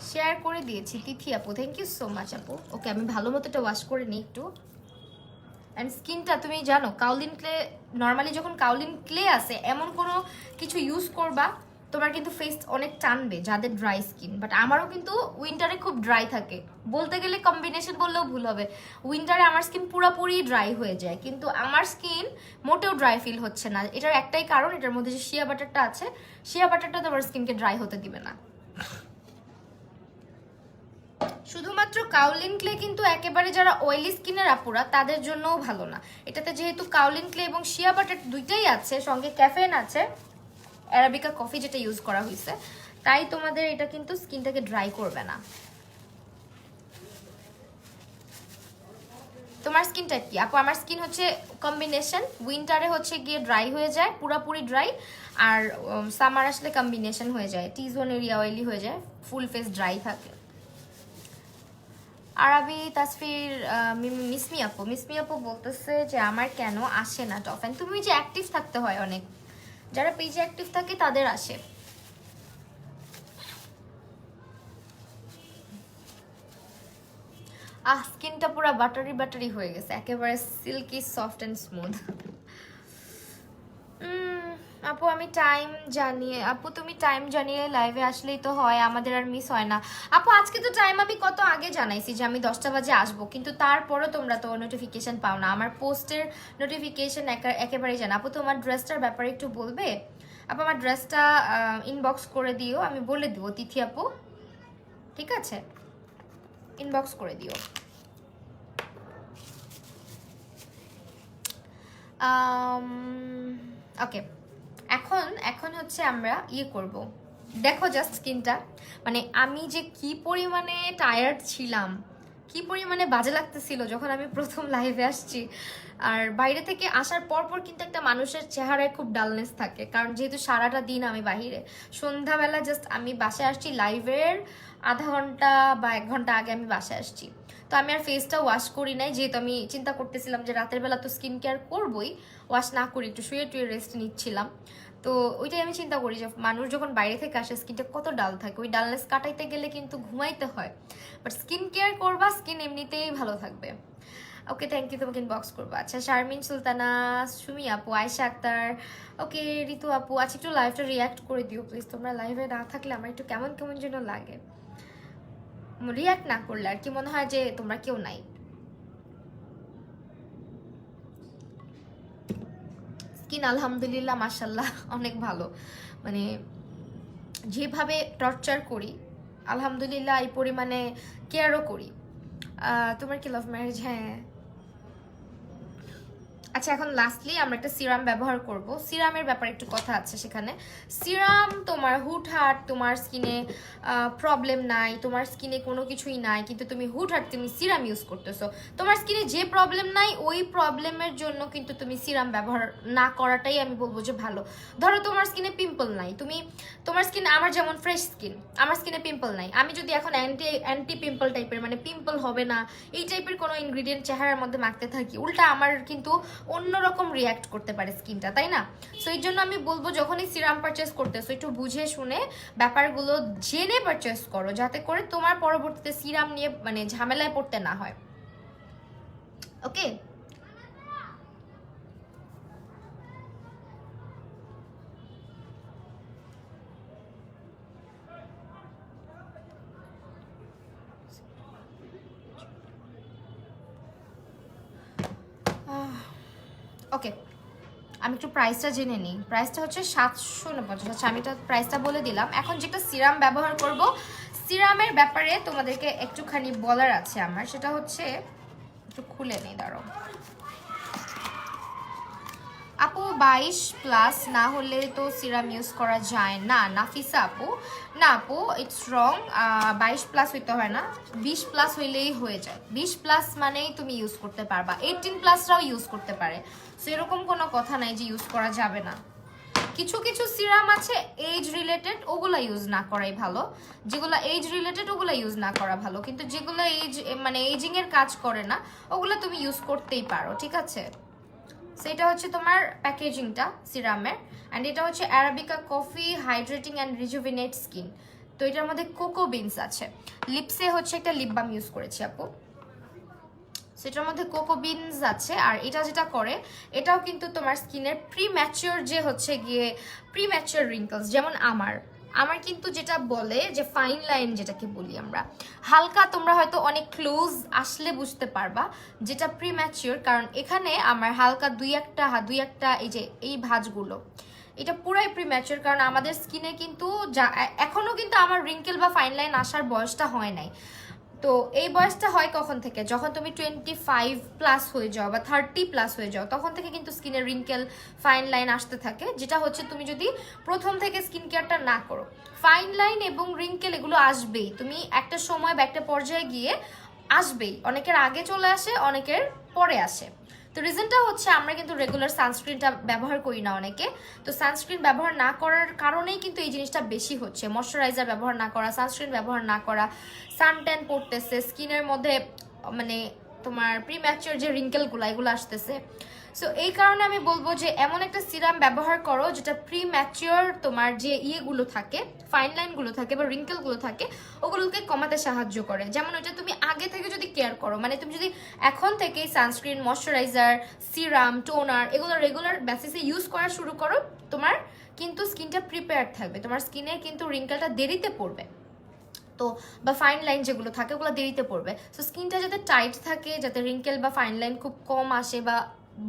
শেয়ার করে দিয়েছি তিথি আপু, থ্যাংক ইউ সো মাচ আপু। ওকে, আমি ভালো মতো এটা ওয়াশ করে নিই একটু। অ্যান্ড স্কিনটা তুমি জানো কাউলিন ক্লে, নর্মালি যখন কাউলিন ক্লে আছে এমন কোনো কিছু ইউজ করবা তোমার কিন্তু ফেস অনেক টানবে যাদের ড্রাই স্কিন। বাট আমারও কিন্তু উইন্টারে খুব ড্রাই থাকে, বলতে গেলে কম্বিনেশন বললেও ভুল হবে। উইন্টারে আমার স্কিন পুরোপুরি ড্রাই হয়ে যায়, কিন্তু আমার স্কিন মোটেও ড্রাই ফিল হচ্ছে না। এটার একটাই কারণ, এটার মধ্যে যে শিয়া বাটারটা আছে, শিয়া বাটারটা তোমার স্কিনকে ড্রাই হতে দিবে না। শুধুমাত্র কাউলিন ক্লে কিন্তু একেবারে যারা অয়েলি স্কিনের আপুরা তাদের জন্যও ভালো না। এটাতে যেহেতু কাউলিন ক্লে এবং শিয়া বাটার দুইটাই আছে, সঙ্গে ক্যাফেন আছে, অ্যারাবিকা কফি যেটা ইউজ করা হয়েছে, তাই তোমাদের এটা কিন্তু স্কিনটাকে ড্রাই করবে না। তোমার স্কিন টাইপ কি আপু? আমার স্কিন হচ্ছে কম্বিনেশন, উইন্টারে হচ্ছে গিয়ে ড্রাই হয়ে যায় পুরাপুরি ড্রাই, আর সামার আসলে কম্বিনেশন হয়ে যায়, টি জোন এরিয়া অয়েলি হয়ে যায়, ফুল ফেস ড্রাই থাকে। আরবি তাসফির, মিসমি আপু বলতেছে যে আমার কেন আসে না টপ ফ্যান। তুমি যে অ্যাক্টিভ থাকতে হয় অনেক, যারা পেজে অ্যাক্টিভ থাকে তাদের আসে। স্কিনটা পুরো বাটারি বাটারি হয়ে গেছে, একেবারে সিল্কি সফট অ্যান্ড স্মুথ। আপু আমি টাইম জানিয়ে, আপু তুমি টাইম জানিয়ে লাইভে আসলেই তো হয়, আমাদের আর মিস হয় না। আপু আজকে তো টাইম আমি কত আগে জানাইছি যে আমি 10টা বাজে আসবো, কিন্তু তারপরও তোমরা তো নোটিফিকেশন পাও না, আমার পোস্টের নোটিফিকেশন একেবারেই জানা। আপু তোমার ড্রেসটার ব্যাপারে একটু বলবে? আপু আমার ড্রেসটা ইনবক্স করে দিও, আমি বলে দিব তিথি আপু, ঠিক আছে? ইনবক্স করে দিও। ওকে, এখন হচ্ছে আমরা করব। দেখো জাস্ট স্কিনটা, মানে আমি যে কি পরিমাণে টায়ার্ড ছিলাম, কি পরিমাণে বাজে লাগতেছিল যখন আমি প্রথম লাইভে আসছি। আর বাইরে থেকে আসার পর কিন্তু একটা মানুষের চেহারায় খুব ডালনেস থাকে, কারণ যেহেতু সারাটা দিন আমি বাহিরে, সন্ধ্যাবেলা জাস্ট আমি বাসায় আসছি লাইভের আধা ঘন্টা বা 1 ঘন্টা আগে আমি বাসায় আসছি। তো আমি আর ফেসটা ওয়াশ করি নাই, যেহেতু আমি চিন্তা করতেছিলাম যে রাতের বেলা তো স্কিন কেয়ার করবোই, ওয়াশ না করি একটু শুয়ে টুয়ে রেস্ট নিচ্ছিলাম। তো ওইটাই আমি চিন্তা করি যে মানুষ যখন বাইরে থেকে আসে স্কিনটা কত ডাল থাকে, ওই ডালনেস কাটাইতে গেলে কিন্তু ঘুমাইতে হয়, বাট স্কিন কেয়ার করবা স্কিন এমনিতেই ভালো থাকবে। ওকে থ্যাংক ইউ, তোমাকে ইনবক্স করবো। আচ্ছা শারমিন সুলতানা, সুমি আপু, আয়েশা আক্তার, ওকে ঋতু আপু। আচ্ছা একটু লাইভটা রিয়াক্ট করে দিও প্লিজ, তোমরা লাইভে না থাকলে আমার একটু কেমন কেমন যেন লাগে, রিয়াক্ট না করলে আর কি মনে হয় যে তোমরা কেউ নাই। স্কিন আলহামদুলিল্লাহ মাশাল্লাহ অনেক ভালো, মানে যেভাবে টর্চার করি আলহামদুলিল্লাহ এই পরিমাণে কেয়ারও করি। তোমার কি লাভ ম্যারেজ? হ্যাঁ। আচ্ছা এখন লাস্টলি আমরা একটা সিরাম ব্যবহার করব। সিরামের ব্যাপারে একটু কথা আছে সেখানে। সিরাম তোমার হুটহাট তোমার স্কিনে প্রবলেম নাই, তোমার স্কিনে কোনো কিছুই নাই, কিন্তু তুমি হুটহাট তুমি সিরাম ইউজ করতেছো। তোমার স্কিনে যে প্রবলেম নাই ওই প্রবলেমের জন্য কিন্তু তুমি সিরাম ব্যবহার না করাটাই আমি বলবো যে ভালো। ধরো তোমার স্কিনে পিম্পল নাই, তুমি তোমার স্কিন, আমার যেমন ফ্রেশ স্কিন, আমার স্কিনে পিম্পল নাই, আমি যদি এখন অ্যান্টি পিম্পল টাইপের মানে পিম্পল হবে না এই টাইপের কোনো ইনগ্রিডিয়েন্ট চেহারার মধ্যে মাখতে থাকি, উল্টা আমার কিন্তু অন্যরকম রিয়াক্ট করতে পারে স্কিনটা, তাই না? সো এই জন্য আমি বলবো যখনই সিরাম পারচেস করতেছো একটু বুঝে শুনে ব্যাপারগুলো জেনে পারচেস করো, যাতে করে তোমার পরবর্তীতে সিরাম নিয়ে মানে ঝামেলায় পড়তে না হয়। ওকে ওকে, আমি একটু প্রাইসটা জেনে নিই। প্রাইসটা হচ্ছে 749। আচ্ছা আমি এটা প্রাইসটা বলে দিলাম। এখন যেটা সিরাম ব্যবহার করব, সিরামের ব্যাপারে তোমাদেরকে একটুখানি বলার আছে আমার, সেটা হচ্ছে একটু খুলে নেই, দাঁড়াও আপু। 22+ না হলে তো সিরাম ইউজ করা যায় না, নাফিসা আপু। না আপু ইটস রং, 22+ হইতে হয় না, 20+ হইলেই হয়ে যায়। 20+ মানেই তুমি ইউজ করতে পারবা, 18+রাও ইউজ করতে পারে। সো এরকম কোনো কথা নাই যে ইউজ করা যাবে না। কিছু কিছু সিরাম আছে এজ রিলেটেড, ওগুলা ইউজ না করাই ভালো। যেগুলো এজ রিলেটেড ওগুলা ইউজ না করা ভালো, কিন্তু যেগুলো এজ মানে এজিং এর কাজ করে না ওগুলো তুমি ইউজ করতেই পারো, ঠিক আছে? সেটা হচ্ছে তোমার প্যাকেজিংটা সিরামের। অ্যান্ড এটা হচ্ছে arabica coffee hydrating and rejuvenate skin. তো এটার মধ্যে কোকো বিনস আছে। লিপসে হচ্ছে একটা লিপ বাম ইউজ করেছি আপু, সেটার মধ্যে কোকো বিনস আছে। আর এটা যেটা করে, এটাও কিন্তু তোমার স্কিনের প্রিম্যাচিওর যে হচ্ছে গিয়ে প্রিম্যাচিওর রিঙ্কলস, যেমন আমার কিন্তু যেটা বলে যে ফাইন লাইন যেটাকে বলি আমরা, হালকা তোমরা হয়তো অনেক ক্লোজ আসলে বুঝতে পারবা যেটা প্রিম্যাচিওর, কারণ এখানে আমার হালকা দুই একটা এই যে এই ভাঁজগুলো এটা পুরাই প্রিম্যাচিওর, কারণ আমাদের স্কিনে কিন্তু এখনো কিন্তু আমার রিঙ্কেল বা ফাইন লাইন আসার বয়সটা হয় নাই। তো এই বয়সটা হয় কখন থেকে, যখন তুমি 25+ হয়ে যাও বা 30+ হয়ে যাও, তখন থেকে কিন্তু স্কিনের রিঙ্কেল ফাইন লাইন আসতে থাকে, যেটা হচ্ছে তুমি যদি প্রথম থেকে স্কিন কেয়ারটা না করো। ফাইন লাইন এবং রিঙ্কেল এগুলো আসবেই, তুমি একটা সময় বা একটা পর্যায়ে গিয়ে আসবেই। অনেকের আগে চলে আসে, অনেকের পরে আসে। তো রিজনটা হচ্ছে আমরা কিন্তু রেগুলার সানস্ক্রিনটা ব্যবহার করি না অনেকে। তো সানস্ক্রিন ব্যবহার না করার কারণেই কিন্তু এই জিনিসটা বেশি হচ্ছে। ময়শ্চারাইজার ব্যবহার না করা, সানস্ক্রিন ব্যবহার না করা, সানট্যান পড়তেছে স্কিনের মধ্যে, মানে তোমার প্রিম্যাচিওর যে রিঙ্কেলগুলো এগুলো আসতেছে। সো এই কারণে আমি বলবো যে এমন একটা সিরাম ব্যবহার করো যেটা প্রিম্যাচিওর তোমার যে ইয়েগুলো থাকে, ফাইন লাইনগুলো থাকে বা রিঙ্কেলগুলো থাকে, ওগুলোকে কমাতে সাহায্য করে। যেমন ওইটা তুমি আগে থেকে যদি কেয়ার করো, মানে তুমি যদি এখন থেকেই সানস্ক্রিন, ময়শ্চারাইজার, সিরাম, টোনার এগুলো রেগুলার বেসিসে ইউজ করা শুরু করো, তোমার কিন্তু স্কিনটা প্রিপেয়ার থাকবে, তোমার স্কিনে কিন্তু রিঙ্কেলটা দেরিতে পড়বে। তো বা ফাইন লাইন যেগুলো থাকে ওগুলো দেরিতে পড়বে। সো স্কিনটা যাতে টাইট থাকে, যাতে রিঙ্কেল বা ফাইন লাইন খুব কম আসে বা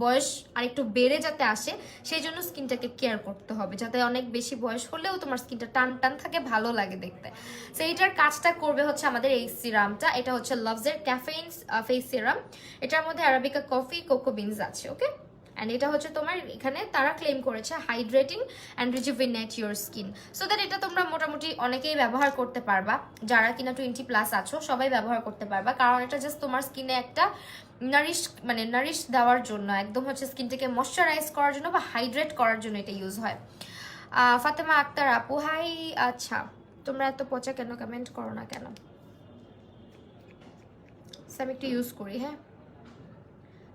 বয়স আরেকটু বেড়ে যাতে আসে, সেই জন্য স্কিনটাকে কেয়ার করতে হবে, যাতে অনেক বেশি বয়স হলেও তোমার স্কিনটা টান টান থাকে, ভালো লাগে দেখতে। সো এইটার কাজটা করবে হচ্ছে আমাদের এই সিরামটা। এটা হচ্ছে লাভসের ক্যাফেইন ফেস সিরাম। এটার মধ্যে আরাবিকা কফি, কোকো বিনস আছে। ওকে, অ্যান্ড এটা হচ্ছে তোমার এখানে তারা ক্লেম করেছে hydrating and rejuvenate your skin. So that এটা তোমরা মোটামুটি অনেকেই ব্যবহার করতে পারবা, যারা কিনা 20+ আছো সবাই ব্যবহার করতে পারবা, কারণ এটা জাস্ট তোমার স্কিনে একটা নারিশ দেওয়ার জন্য, একদম হচ্ছে স্কিনটাকে ময়শ্চারাইজ করার জন্য বা হাইড্রেট করার জন্য এটা ইউজ হয়। ফাতেমা আক্তার আপু হাই। আচ্ছা তোমরা এত পচা কেন কমেন্ট করো না কেন? আমি একটু ইউজ করি। হ্যাঁ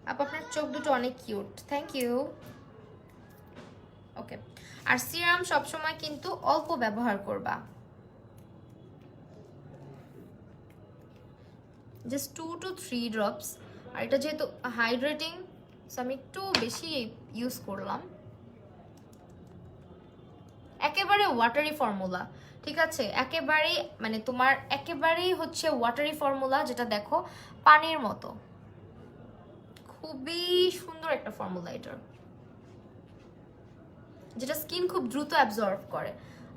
আপু আপনার চোখ দুটো অনেক কিউট, থ্যাংক ইউ। ওকে, আর সিরাম সবসময় কিন্তু অল্প ব্যবহার করবা, জাস্ট 2 to 3 ড্রপস। আর এটা যেহেতু হাইড্রেটিং, সো আমি একটু বেশি ইউজ করলাম। একেবারে ওয়াটারি ফর্মুলা, ঠিক আছে, একেবারেই মানে তোমার একেবারেই হচ্ছে ওয়াটারি ফর্মুলা, যেটা দেখো পানির মতো, খুবই সুন্দর একটা ফর্মুলা এটার, যেটা স্কিন খুব দ্রুত অ্যাবজর্ব করে।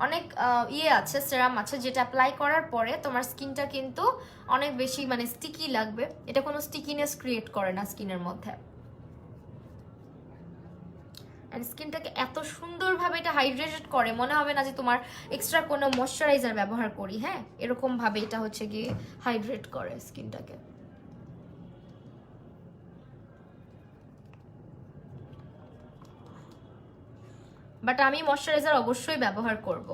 অনেক আছে, সেরাম আছে, যেটা অ্যাপ্লাই করার পরে তোমার স্কিনটা কিন্তু অনেক বেশি মানে স্টিকি লাগবে, এটা কোনো স্টিকিনেস ক্রিয়েট করে না স্কিনের মধ্যে। অ্যান্ড স্কিনটাকে এত সুন্দরভাবে এটা হাইড্রেটেড করে, মনে হবে না যে তোমার এক্সট্রা কোনো ময়শ্চারাইজার ব্যবহার করি। হ্যাঁ, এরকম ভাবে এটা হচ্ছে গিয়ে হাইড্রেট করে স্কিনটাকে। বাট আমি ময়শ্চারাইজার অবশ্যই ব্যবহার করব।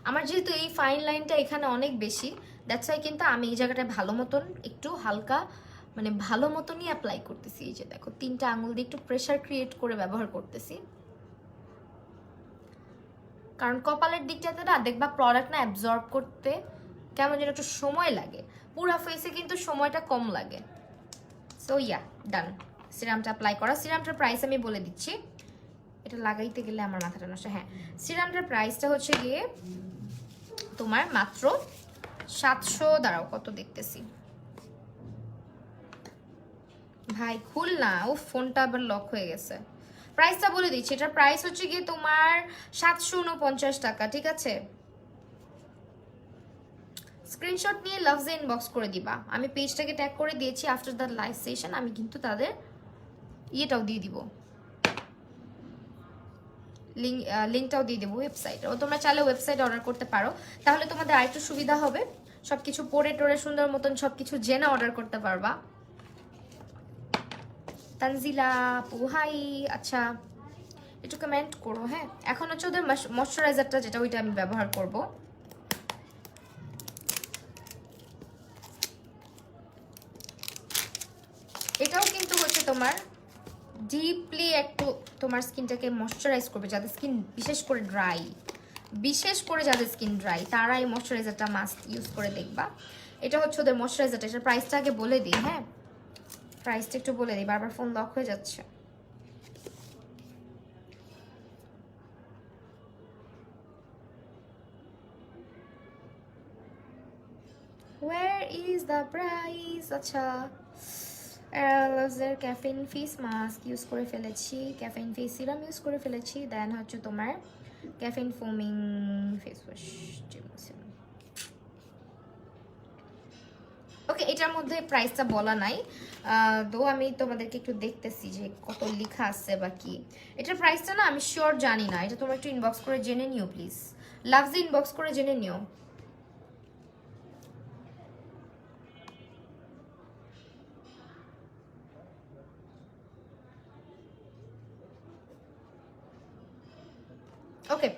আমার যেহেতু এই ফাইন লাইনটা এখানে অনেক বেশি, দ্যাটস ওয়াই কিন্তু আমি এই জায়গাটায় ভালো মতন একটু হালকা মানে ভালো মতনই অ্যাপ্লাই করতেছি। এই যে দেখো 3টা আঙুল দিয়ে একটু প্রেসার ক্রিয়েট করে ব্যবহার করতেছি, কারণ কপালের দিকটাতে না দেখবা প্রোডাক্ট না অ্যাবজর্ব করতে কেমন যেন একটু সময় লাগে, পুরা ফেসে কিন্তু সময়টা কম লাগে। সো ইয়া, ডান। সিরামটা অ্যাপ্লাই করা। সিরামটার প্রাইস আমি বলে দিচ্ছি, এটা লাগাইতে গেলে আমার মাথাটা নষ্ট। হ্যাঁ, সিরামটার প্রাইসটা হচ্ছে গিয়ে তোমার মাত্র 700, দাঁড়াও কত দেখতেছি ভাই, খুল না, ও ফোনটা আবার লক হয়ে গেছে। প্রাইসটা বলে দিচ্ছি, এটার প্রাইস হচ্ছে গিয়ে তোমার 749 টাকা, ঠিক আছে। স্ক্রিনশট নিয়ে লাভসে ইনবক্স করে দিবা, আমি পেজটাকে ট্যাগ করে দিয়েছি আফটার দ্য লাইভ সেশন, আমি কিন্তু তাদের ইয়েটাও দিয়ে দিব, লিঙ্কটাও দিয়ে দেবো ওয়েবসাইটে, ও তোমরা চাইলে ওয়েবসাইটে অর্ডার করতে পারো, তাহলে তোমাদের আরেকটু সুবিধা হবে, সবকিছু পরে টোরে সুন্দর মতন সবকিছু জেনে অর্ডার করতে পারবা। তানজিলা আপু হাই, আচ্ছা একটু কমেন্ট করো। হ্যাঁ, এখন হচ্ছে ওদের ময়শ্চারাইজারটা যেটা, ওইটা আমি ব্যবহার করব। এটাও কিন্তু হচ্ছে তোমার ডিপলি একটু তোমার স্কিনটাকে ময়শ্চারাইজ করবে, যাদের স্কিন বিশেষ করে ড্রাই, যাদের স্কিন ড্রাই তারা এই ময়শ্চারাইজারটা মাস্ট ইউজ করে দেখবা। এটা হচ্ছে ওদের ময়শ্চারাইজারটা, এটার প্রাইসটা আগে বলে দিই। হ্যাঁ, প্রাইসটা একটু বলে দিই, বারবার ফোন লক হয়ে যাচ্ছে। Where is the price? আচ্ছা, লাভসের ক্যাফেইন ফেস মাস্ক ইউজ করে ফেলেছি, ক্যাফেইন ফেস সিরাম ইউজ করে ফেলেছি, দেন হচ্ছে তোমার ক্যাফেইন ফোমিং ফেস ওয়াশ। ওকে, এটার মধ্যে প্রাইসটা বলা নাই, তো আমি তোমাদেরকে একটু দেখতেছি যে কত লেখা আছে বা কি। এটার প্রাইসটা না আমি শিওর জানি না, এটা তোমরা একটু ইনবক্স করে জেনে নিও প্লিজ, লাভসে ইনবক্স করে জেনে নিও। ওকে,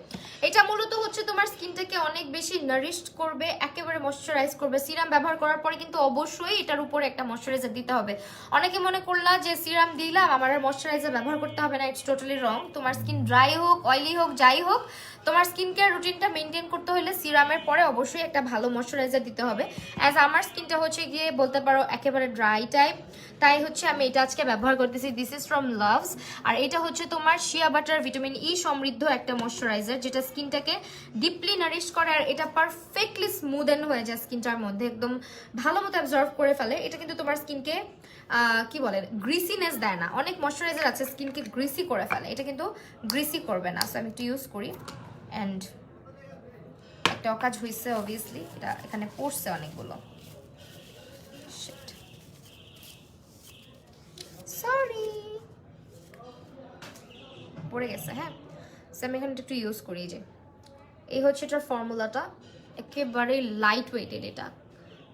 এটা মূলত হচ্ছে তোমার স্কিনটাকে অনেক বেশি নারিশড করবে, একেবারে ময়শ্চারাইজ করবে। সিরাম ব্যবহার করার পরে কিন্তু অবশ্যই এটার উপরে একটা ময়শ্চারাইজার দিতে হবে। অনেকে মনে করলা যে সিরাম দিলাম আমার আর ময়শ্চারাইজার ব্যবহার করতে হবে না, ইটস টোটালি রং। তোমার স্কিন ড্রাই হোক, অয়েলি হোক, যাই হোক, তোমার স্কিন কেয়ার রুটিনটা মেনটেন করতে হলে সিরামের পরে অবশ্যই একটা ভালো ময়শ্চারাইজার দিতে হবে। অ্যাজ আমার স্কিনটা হচ্ছে গিয়ে বলতে পারো একেবারে ড্রাই টাইপ, তাই হচ্ছে আমি এটা আজকে ব্যবহার করতেছি। দিস ইজ ফ্রম লাভস, আর এটা হচ্ছে তোমার শিয়া বাটার ভিটামিন ই সমৃদ্ধ একটা ময়শ্চারাইজার, যেটা স্কিনটাকে ডিপলি নারিশ করে, আর এটা পারফেক্টলি স্মুদেন হয়ে যায় স্কিনটার মধ্যে, একদম ভালো মতো অ্যাবজর্ভ করে ফেলে। এটা কিন্তু তোমার স্কিনকে কি বলে গ্রিসিনেস দেয় না, অনেক ময়শ্চারাইজার আছে স্কিনকে গ্রিসি করে ফেলে, এটা কিন্তু গ্রিসি করবে না। সো আমি একটু ইউজ করি, অ্যান্ড একটা অকাজ হয়েছে অবভিয়াসলি, এটা এখানে পড়ছে অনেকগুলো, সরি পড়ে গেছে। হ্যাঁ, সো আমি এখানে একটু ইউজ করি, যে এই হচ্ছে এটার ফর্মুলাটা, একেবারে লাইট ওয়েটেড, এটা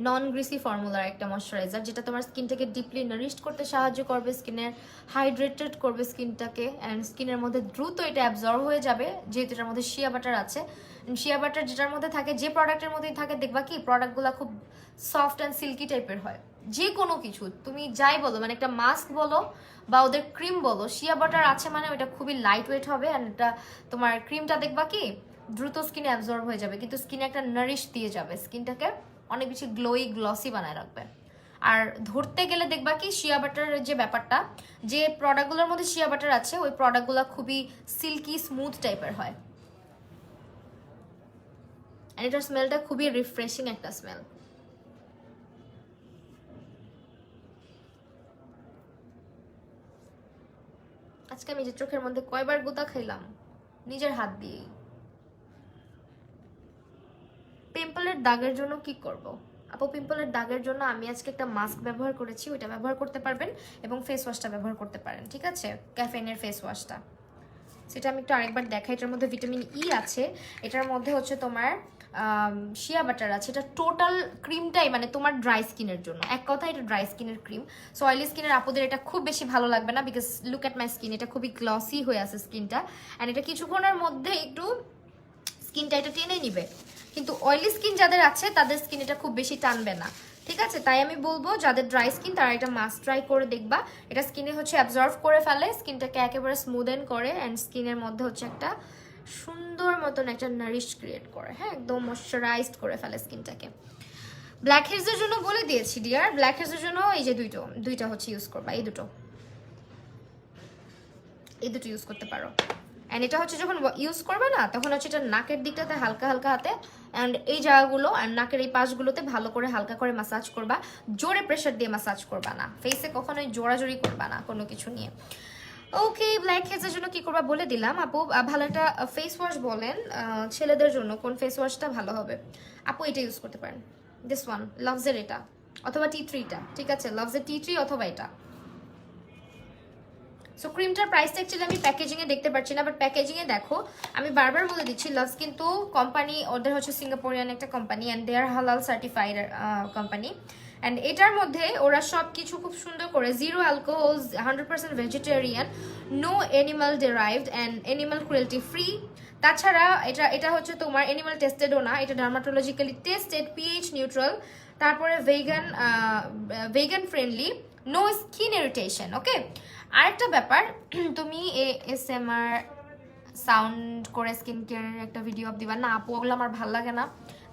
নন গ্রিসি ফর্মুলার একটা ময়শ্চারাইজার, যেটা তোমার স্কিনটাকে ডিপলি নারিশড করতে সাহায্য করবে, স্কিনের হাইড্রেটেড করবে স্কিনটাকে, অ্যান্ড স্কিনের মধ্যে দ্রুত এটা অ্যাবজর্ব হয়ে যাবে, যেহেতু এটার মধ্যে শিয়া বাটার আছে। শিয়া বাটার যেটার মধ্যে থাকে, যে প্রোডাক্টের মধ্যেই থাকে, দেখবা কি প্রোডাক্টগুলো খুব সফট অ্যান্ড সিল্কি টাইপের হয়। যে কোনো কিছু তুমি যাই বলো, মানে একটা মাস্ক বলো বা ওদের ক্রিম বলো, শিয়া বাটার আছে মানে ওটা খুবই লাইট ওয়েট হবে, অ্যান্ড এটা তোমার ক্রিমটা দেখবা কি দ্রুত স্কিনে অ্যাবজর্ব হয়ে যাবে, কিন্তু স্কিনে একটা নারিশ দিয়ে যাবে, স্কিনটাকে অনেক বেশি গ্লোই গ্লসি বানায় রাখবে। আর ধরতে গেলে দেখবা কি শিয়া বাটারের যে ব্যাপারটা, যে প্রোডাক্টগুলোর মধ্যে শিয়া বাটার আছে ওই প্রোডাক্টগুলো খুবই সিল্কি স্মুথ টাইপের হয়। আর এটার স্মেলটা খুবই রিফ্রেশিং একটা স্মেল। আজকে আমি যে চোখের মধ্যে কয়বার গুতা খাইলাম নিজের হাত দিয়েই। পিম্পলের দাগের জন্য কি করব? আপু পিম্পলের দাগের জন্য আমি আজকে একটা মাস্ক ব্যবহার করেছি, ওইটা ব্যবহার করতে পারবেন, এবং ফেস ওয়াশটা ব্যবহার করতে পারেন, ঠিক আছে? ক্যাফেনের ফেস ওয়াশটা, সেটা আমি একটু আরেকবার দেখাই। এটার মধ্যে ভিটামিন ই আছে, এটার মধ্যে হচ্ছে তোমার শিয়া বাটার আছে। এটা টোটাল ক্রিমটাই মানে তোমার ড্রাই স্কিনের জন্য, এক কথা এটা ড্রাই স্কিনের ক্রিম। সো অয়েলি স্কিনের আপুদের এটা খুব বেশি ভালো লাগবে না, because look at my skin, এটা খুবই গ্লসি হয়ে আছে স্কিনটা, অ্যান্ড এটা কিছুক্ষণের মধ্যে একটু স্কিনটা এটা টেনে নিবে, কিন্তু অয়েলি স্কিন যাদের আছে তাদের স্কিন এটা খুব বেশি টানবে না, ঠিক আছে? তাই আমি বলবো যাদের ড্রাই স্কিন তারা এটা মাস্ট ট্রাই করে দেখবা। এটা স্কিনে হচ্ছে অ্যাবজর্ভ করে ফেলে, স্কিনটাকে একেবারে স্মুদেন করে, অ্যান্ড স্কিনের মধ্যে হচ্ছে একটা সুন্দর মতন একটা নারিশ ক্রিয়েট করে, হ্যাঁ, একদম ময়শ্চারাইজড করে ফেলে স্কিনটাকে। ব্ল্যাক হেডসের জন্য বলে দিয়েছি ডিয়ার, ব্ল্যাক হেডসের জন্য এই যে দুইটা হচ্ছে ইউজ করবা, এই দুটো ইউজ করতে পারো। অ্যান্ড এটা হচ্ছে যখন ইউজ করবে না তখন হচ্ছে এটা নাকের দিকটাতে হালকা হালকা হাতে, অ্যান্ড এই জায়গাগুলো অ্যান্ড নাকের এই পাশগুলোতে ভালো করে হালকা করে মাসাজ করবা, জোরে প্রেশার দিয়ে মাসাজ করবা না, ফেসে কখনোই জোরাজোরি করবা না কোনো কিছু নিয়ে। ওকে, ব্ল্যাক হেডসের জন্য কি করবা বলে দিলাম। আপু ভালো একটা ফেস ওয়াশ বলেন ছেলেদের জন্য, কোন ফেস ওয়াশটা ভালো হবে? আপু এটা ইউজ করতে পারেন, দিস ওয়ান, লাভসের এটা, অথবা টি3টা, ঠিক আছে? লাভসের টি3 অথবা এটা। সো ক্রিমটার প্রাইসটা অ্যাকচুয়ালি আমি প্যাকেজিংয়ে দেখতে পাচ্ছি না, বাট প্যাকেজিংয়ে দেখো, আমি বারবার বলে দিচ্ছি লাভস কিন্তু কোম্পানি, ওদের হচ্ছে সিঙ্গাপুরিয়ান একটা কোম্পানি, অ্যান্ড দে আর হালাল সার্টিফাইড কোম্পানি, অ্যান্ড এটার মধ্যে ওরা সব কিছু খুব সুন্দর করে, 0 alcohol, 100% vegetarian, no animal derived and animal cruelty free. তাছাড়া এটা হচ্ছে তোমার অ্যানিমাল টেস্টেডও না, এটা ডার্মাটোলজিক্যালি টেস্টেড, পিএইচ নিউট্রাল, তারপরে vegan friendly, no skin irritation. Okay, আরেকটা ব্যাপার, তুমি এএসএমআর সাউন্ড করে স্কিন কেয়ারের একটা ভিডিও দিবা না আপু? ওগুলো আমার ভাল লাগে না,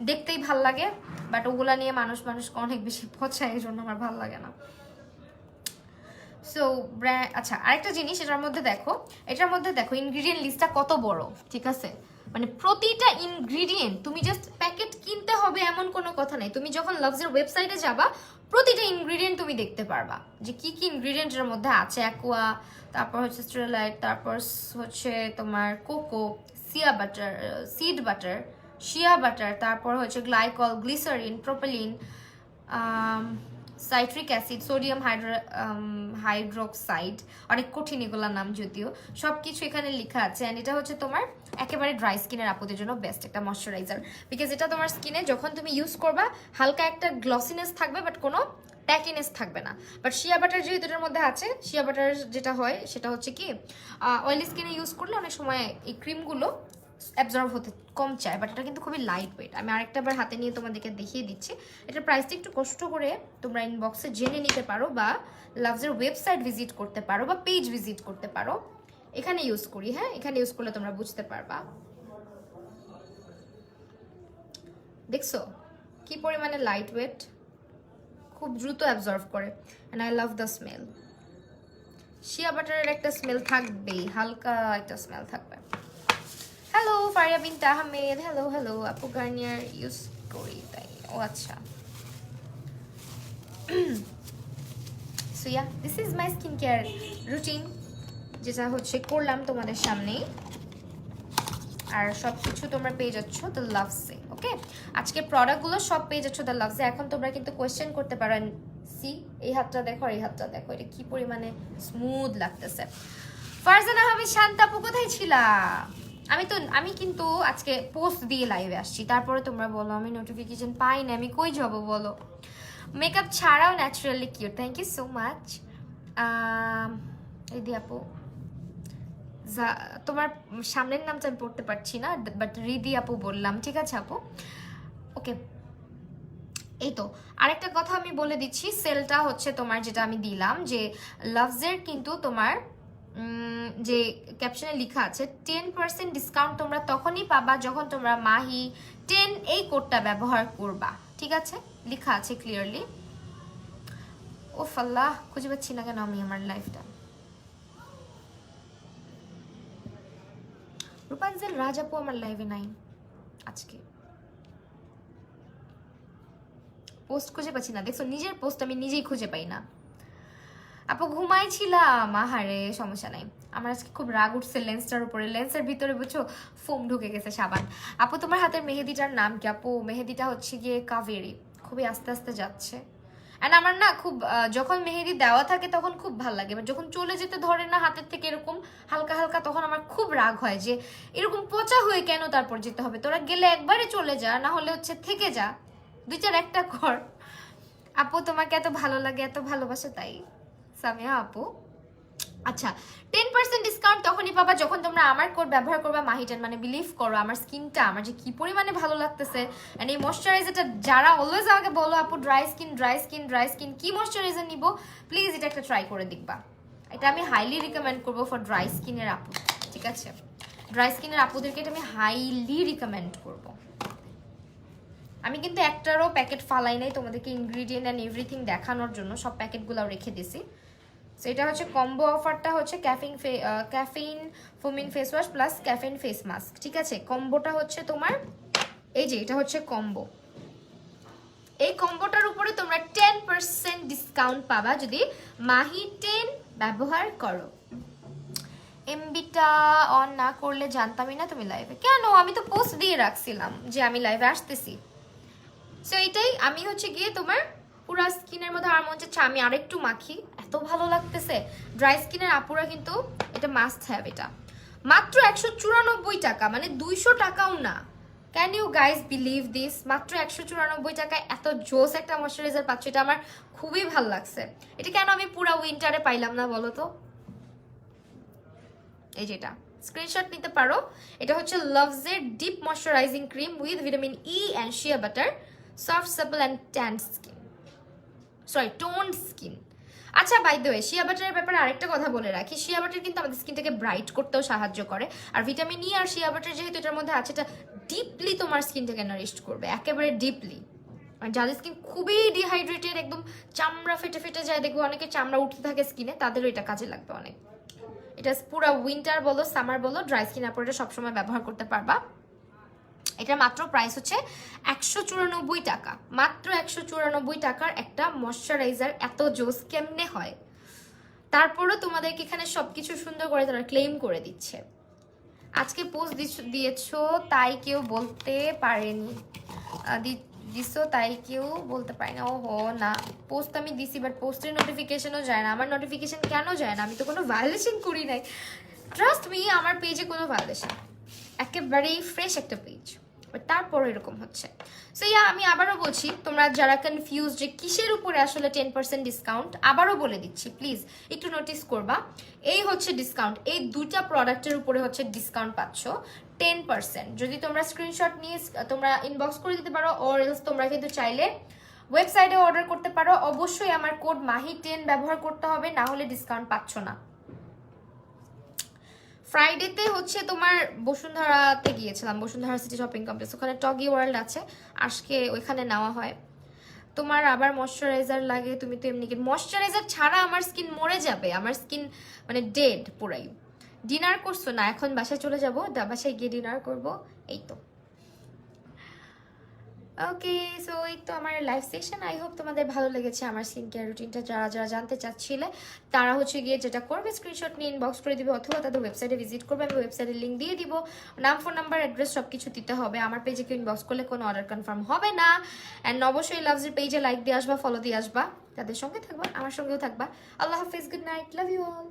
দেখতেই ভাল লাগে, বাট ওগুলা নিয়ে মানুষকে অনেক বেশি পচায়, এই জন্য আমার ভাল লাগে না। সো আচ্ছা, আরেকটা জিনিস, এটার মধ্যে দেখো ইনগ্রিডিয়েন্ট লিস্টটা কত বড়, ঠিক আছে? মানে প্রতিটা ইনগ্রিডিয়েন্ট তুমি জাস্ট প্যাকেট কিনতে হবে এমন কোনো কথা নাই। তুমি যখন লাভসের ওয়েবসাইটে যাবা প্রতিটা ইনগ্রিডিয়েন্ট তুমি দেখতে পারবা যে কি কি ইনগ্রিডিয়েন্ট এর মধ্যে আছে। অ্যাকোয়া, তারপর হচ্ছে স্টেরলাইট, তারপর হচ্ছে তোমার cocoa, seed butter, shea butter, তারপর হচ্ছে glycol, glycerin, propylene, citric acid, sodium hydroxide, অনেক কঠিন এগুলোর নাম যদিও, সব কিছু এখানে লেখা আছে। অ্যান্ড এটা হচ্ছে তোমার একেবারে ড্রাই স্কিনের আপুদের জন্য বেস্ট একটা ময়শ্চারাইজার, বিকজ এটা তোমার স্কিনে যখন তুমি ইউজ করবা হালকা একটা গ্লসিনেস থাকবে, বাট কোনো ট্যাকিনেস থাকবে না। বাট শিয়া বাটার যেহেতু এটার মধ্যে আছে, শিয়া বাটার যেটা হয় সেটা হচ্ছে কি অয়েলি স্কিনে ইউজ করলে অনেক সময় এই ক্রিমগুলো অ্যাবজর্ব হতে কম চায়, বাট এটা কিন্তু খুবই লাইট ওয়েট। আমি আরেকটা বার হাতে নিয়ে তোমাদেরকে দেখিয়ে দিচ্ছি। এটার প্রাইসটা একটু কষ্ট করে তোমরা ইনবক্সে জেনে নিতে পারো, বা লাভসের ওয়েবসাইট ভিজিট করতে পারো, বা পেজ ভিজিট করতে পারো। এখানে ইউজ করি, হ্যাঁ, এখানে ইউজ করলে তোমরা বুঝতে পারবা। দেখছো কি পরিমাণে লাইট ওয়েট, খুব দ্রুত অ্যাবজর্ব করে, and I love the smell. Shea বাটারের একটা স্মেল থাকবেই, হালকা একটা স্মেল থাকবে। হ্যালো ফারিয়া বিনতে আহমেদ, হ্যালো আপু গার্নিয়ার ইউজ করি তাই, ও আচ্ছা। So yeah, this is my skin care routine, যেটা হচ্ছে করলাম তোমাদের সামনে, আর সব কিছু তোমরা পেয়ে যাচ্ছ দ্য লাভসে। ওকে, আজকে প্রোডাক্টগুলো সব পেয়ে যাচ্ছ দ্য লাভসে। এখন তোমরা কিন্তু কোয়েশ্চেন করতে পারো, সি এই হাতটা দেখো আর এই হাতটা দেখো, এটা কি পরিমাণে স্মুথ লাগতেছে। ফারজানা আহমেদ শান্তা আপু কোথায় ছিলা? আমি কিন্তু আজকে পোস্ট দিয়ে লাইভে আসছি, তারপরে তোমরা বলো আমি নোটিফিকেশন পাই না, আমি কই যাব বলো? মেকআপ ছাড়াও naturally cute, thank you so much. Ridi আপু, তোমার সামনের নামটা আমি পড়তে পারছি না, বাট রিদি আপু বললাম, ঠিক আছে আপু? ওকে, এই তো আরেকটা কথা আমি বলে দিচ্ছি, সেলটা হচ্ছে তোমার যেটা আমি দিলাম, যে লাভসের কিন্তু তোমার যে ক্যাপশনে লেখা আছে 10% ডিসকাউন্ট তোমরা তখনই পাবা যখন তোমরা মাহি 10 এই কোডটা ব্যবহার করবা, ঠিক আছে? লেখা আছে ক্লিয়ারলি। ওফ আল্লাহ, খুঁজে পাচ্ছি না কেন আমি আমার লাইফটা। রূপাঞ্জল রাজাপু আমার লাইভে নাই আজকে, পোস্ট খুঁজে পাচ্ছি না। দেখছো, নিজের পোস্ট আমি নিজেই খুঁজে পাই না। আপু ঘুমাইছিলাম, আহারে সমস্যা নাই। আমার আজকে খুব রাগ উঠছে লেন্সটার উপরে, লেন্সের ভিতরে বুঝছো ফোম ঢুকে গেছে সাবান। আপু তোমার হাতের মেহেদিটার নাম কি? আপু মেহেদিটা হচ্ছে গিয়ে কাবেরি, খুবই আস্তে আস্তে যাচ্ছে। অ্যান্ড আমার না খুব যখন মেহেদি দেওয়া থাকে তখন খুব ভালো লাগে, বাট যখন চলে যেতে ধরে না হাতের থেকে এরকম হালকা হালকা, তখন আমার খুব রাগ হয় যে এরকম পচা হয়ে কেন তারপর যেতে হবে। তোরা গেলে একবারে চলে যা, না হলে হচ্ছে থেকে যা, 2-4 একটা কর। আপু তোমাকে এত ভালো লাগে, এত ভালোবাসো তাই সামিয়া আপু। আচ্ছা, 10% ডিসকাউন্ট তখনই পাবা যখন তোমরা আমার কোড ব্যবহার করবা মাহিটেন। মানে বিলিভ করো আমার স্কিনটা আমার যে কি পরিমাণে ভালো লাগতেছে। এন্ড এই ময়শ্চারাইজারটা যারা অলওয়েজ আমাকে বলো আপু dry skin dry skin dry skin, কি ময়শ্চারাইজার নিব, প্লিজ এটা একটা ট্রাই করে দেখবা। এটা আমি হাইলি রিকমেন্ড করবো ফর ড্রাই স্কিনের আপু, ঠিক আছে? ড্রাই স্কিনের আপুদেরকে এটা আমি হাইলি রিকমেন্ড করবো। আমি কিন্তু একটারও প্যাকেট ফালাই নাই, তোমাদেরকে ইনগ্রিডিয়েন্ট অ্যান্ড এভরিথিং দেখানোর জন্য সব প্যাকেটগুলো রেখে দিছি। সো এটা হচ্ছে কম্বো অফারটা, হচ্ছে caffeine ফোমিং face wash plus caffeine face mask, ঠিক আছে? কম্বোটা হচ্ছে তোমার এই যে, এটা হচ্ছে কম্বো। এই কম্বোটার উপরে তোমরা 10% ডিসকাউন্ট পাবা যদি মাহি 10 ব্যবহার করো। এমবিটা অন না করলে জানতামই না তুমি লাইভে। কেন? আমি তো পোস্ট দিয়ে রাখছিলাম যে আমি লাইভে আসতেছি। সো এইটাই, আমি হচ্ছে গিয়ে তোমার পুরো স্কিনের মধ্যে আর মনে হচ্ছে আমি আরেকটু মাখি, এত ভালো লাগতেছে। ড্রাই স্কিনের আপুরা কিন্তু এটা মাস্ট হ্যাভ। এটা মাত্র 194 টাকা, মানে 200 টাকাও না। Can you guys believe this? মাত্র 194 টাকায় এত জোস একটা ময়শ্চারাইজার পাচ্ছ, এটা আমার খুবই ভালো লাগছে। এটা কেন আমি পুরো উইন্টারে পাইলাম না বলো তো? এই যেটা স্ক্রিনশট নিতে পারো, এটা হচ্ছে লাভসের deep moisturising cream with vitamin E and shea butter, soft supple and tanned skin, sorry toned skin. আচ্ছা, বাই দ্য ওয়ে, শিয়া বাটারের ব্যাপারে আরেকটা কথা বলে রাখি, শিয়া বাটার কিন্তু আমাদের স্কিনটাকে ব্রাইট করতেও সাহায্য করে। আর ভিটামিন ই আর শিয়া বাটার যেহেতু এটার মধ্যে আছে, এটা ডিপলি তোমার স্কিনটাকে নারিশড করবে, একেবারে ডিপলি। আর যাদের স্কিন খুবই ডিহাইড্রেটেড, একদম চামড়া ফেটে ফেটে যায়, দেখবো অনেকে চামড়া উঠতে থাকে স্কিনে, তাদেরও এটা কাজে লাগবে অনেক। এটা পুরো উইন্টার বলো সামার বলো ড্রাই স্কিন আপনারা এটা সবসময় ব্যবহার করতে পারবা। এটার মাত্র প্রাইস হচ্ছে 194 টাকা, মাত্র 194 টাকার একটা ময়শ্চারাইজার এত জোস কেমনে হয়? তারপরও তোমাদেরকে এখানে সবকিছু সুন্দর করে তারা ক্লেম করে দিচ্ছে। আজকে পোস্ট দিয়েছো তাই কেউ বলতে পারেনি, দিছো তাই কেউ বলতে পারে না। ওহো না, পোস্ট আমি দিছি, বাট পোস্টের নোটিফিকেশনও যায় না। আমার নোটিফিকেশন কেন যায় না? আমি তো কোনো ভায়োলেশন করি নাই, ট্রাস্ট মি, আমার পেজে কোনো ভায়োলেশন, একেবারেই ফ্রেশ একটা পেজ, বাট তারপর এরকম হচ্ছে। সো ইয়া, আমি আবারও বলছি, তোমরা যারা কনফিউজ যে কিসের উপরে আসলে 10% ডিসকাউন্ট, আবারও বলে দিচ্ছি, প্লিজ একটু নোটিস করবা। এই হচ্ছে ডিসকাউন্ট, এই দুইটা প্রোডাক্টের উপরে হচ্ছে ডিসকাউন্ট পাচ্ছ 10%। যদি তোমরা স্ক্রিনশট নিয়ে তোমরা ইনবক্স করে দিতে পারো, অর এলস তোমরা কিন্তু চাইলে ওয়েবসাইটে অর্ডার করতে পারো। অবশ্যই আমার কোড মাহি10 ব্যবহার করতে হবে, না হলে ডিসকাউন্ট পাচ্ছ না। ফ্রাইডেতে হচ্ছে তোমার বসুন্ধরাতে গিয়েছিলাম, বসুন্ধরা সিটি শপিং কমপ্লেক্স, ওখানে টগি ওয়ার্ল্ড আছে, আজকে ওইখানে নেওয়া হয়। তোমার আবার ময়শ্চারাইজার লাগে, তুমি তো এমনি ময়শ্চারাইজার ছাড়া আমার স্কিন মরে যাবে, আমার স্কিন মানে ডেড পুরাই। ডিনার করছো না? এখন বাসায় চলে যাবো, বাসায় গিয়ে ডিনার করবো, এই তো। ওকে, সো এই তো আমার লাইভ সেকশন। আই হোপ তোমাদের ভালো লেগেছে আমার স্কিন কেয়ার রুটিনটা। যারা যারা জানতে চাচ্ছিলে তারা হচ্ছে গিয়ে যেটা করবে, স্ক্রিনশট নিয়ে ইনবক্স করে দিবে, অথবা তাদের ওয়েবসাইটে ভিজিট করবে, আমি ওয়েবসাইটের লিঙ্ক দিয়ে দিব, নাম ফোন নাম্বার অ্যাড্রেস সব কিছু দিতে হবে। আমার পেজে কেউ ইনবক্স করলে কোনো অর্ডার কনফার্ম হবে না। অ্যান্ড অবশ্যই লাভসের পেজে লাইক দিয়ে আসবা, ফলো দিয়ে আসবা, তাদের সঙ্গে থাকবা, আমার সঙ্গেও থাকবা। আল্লাহ হাফিজ, good night, love you all.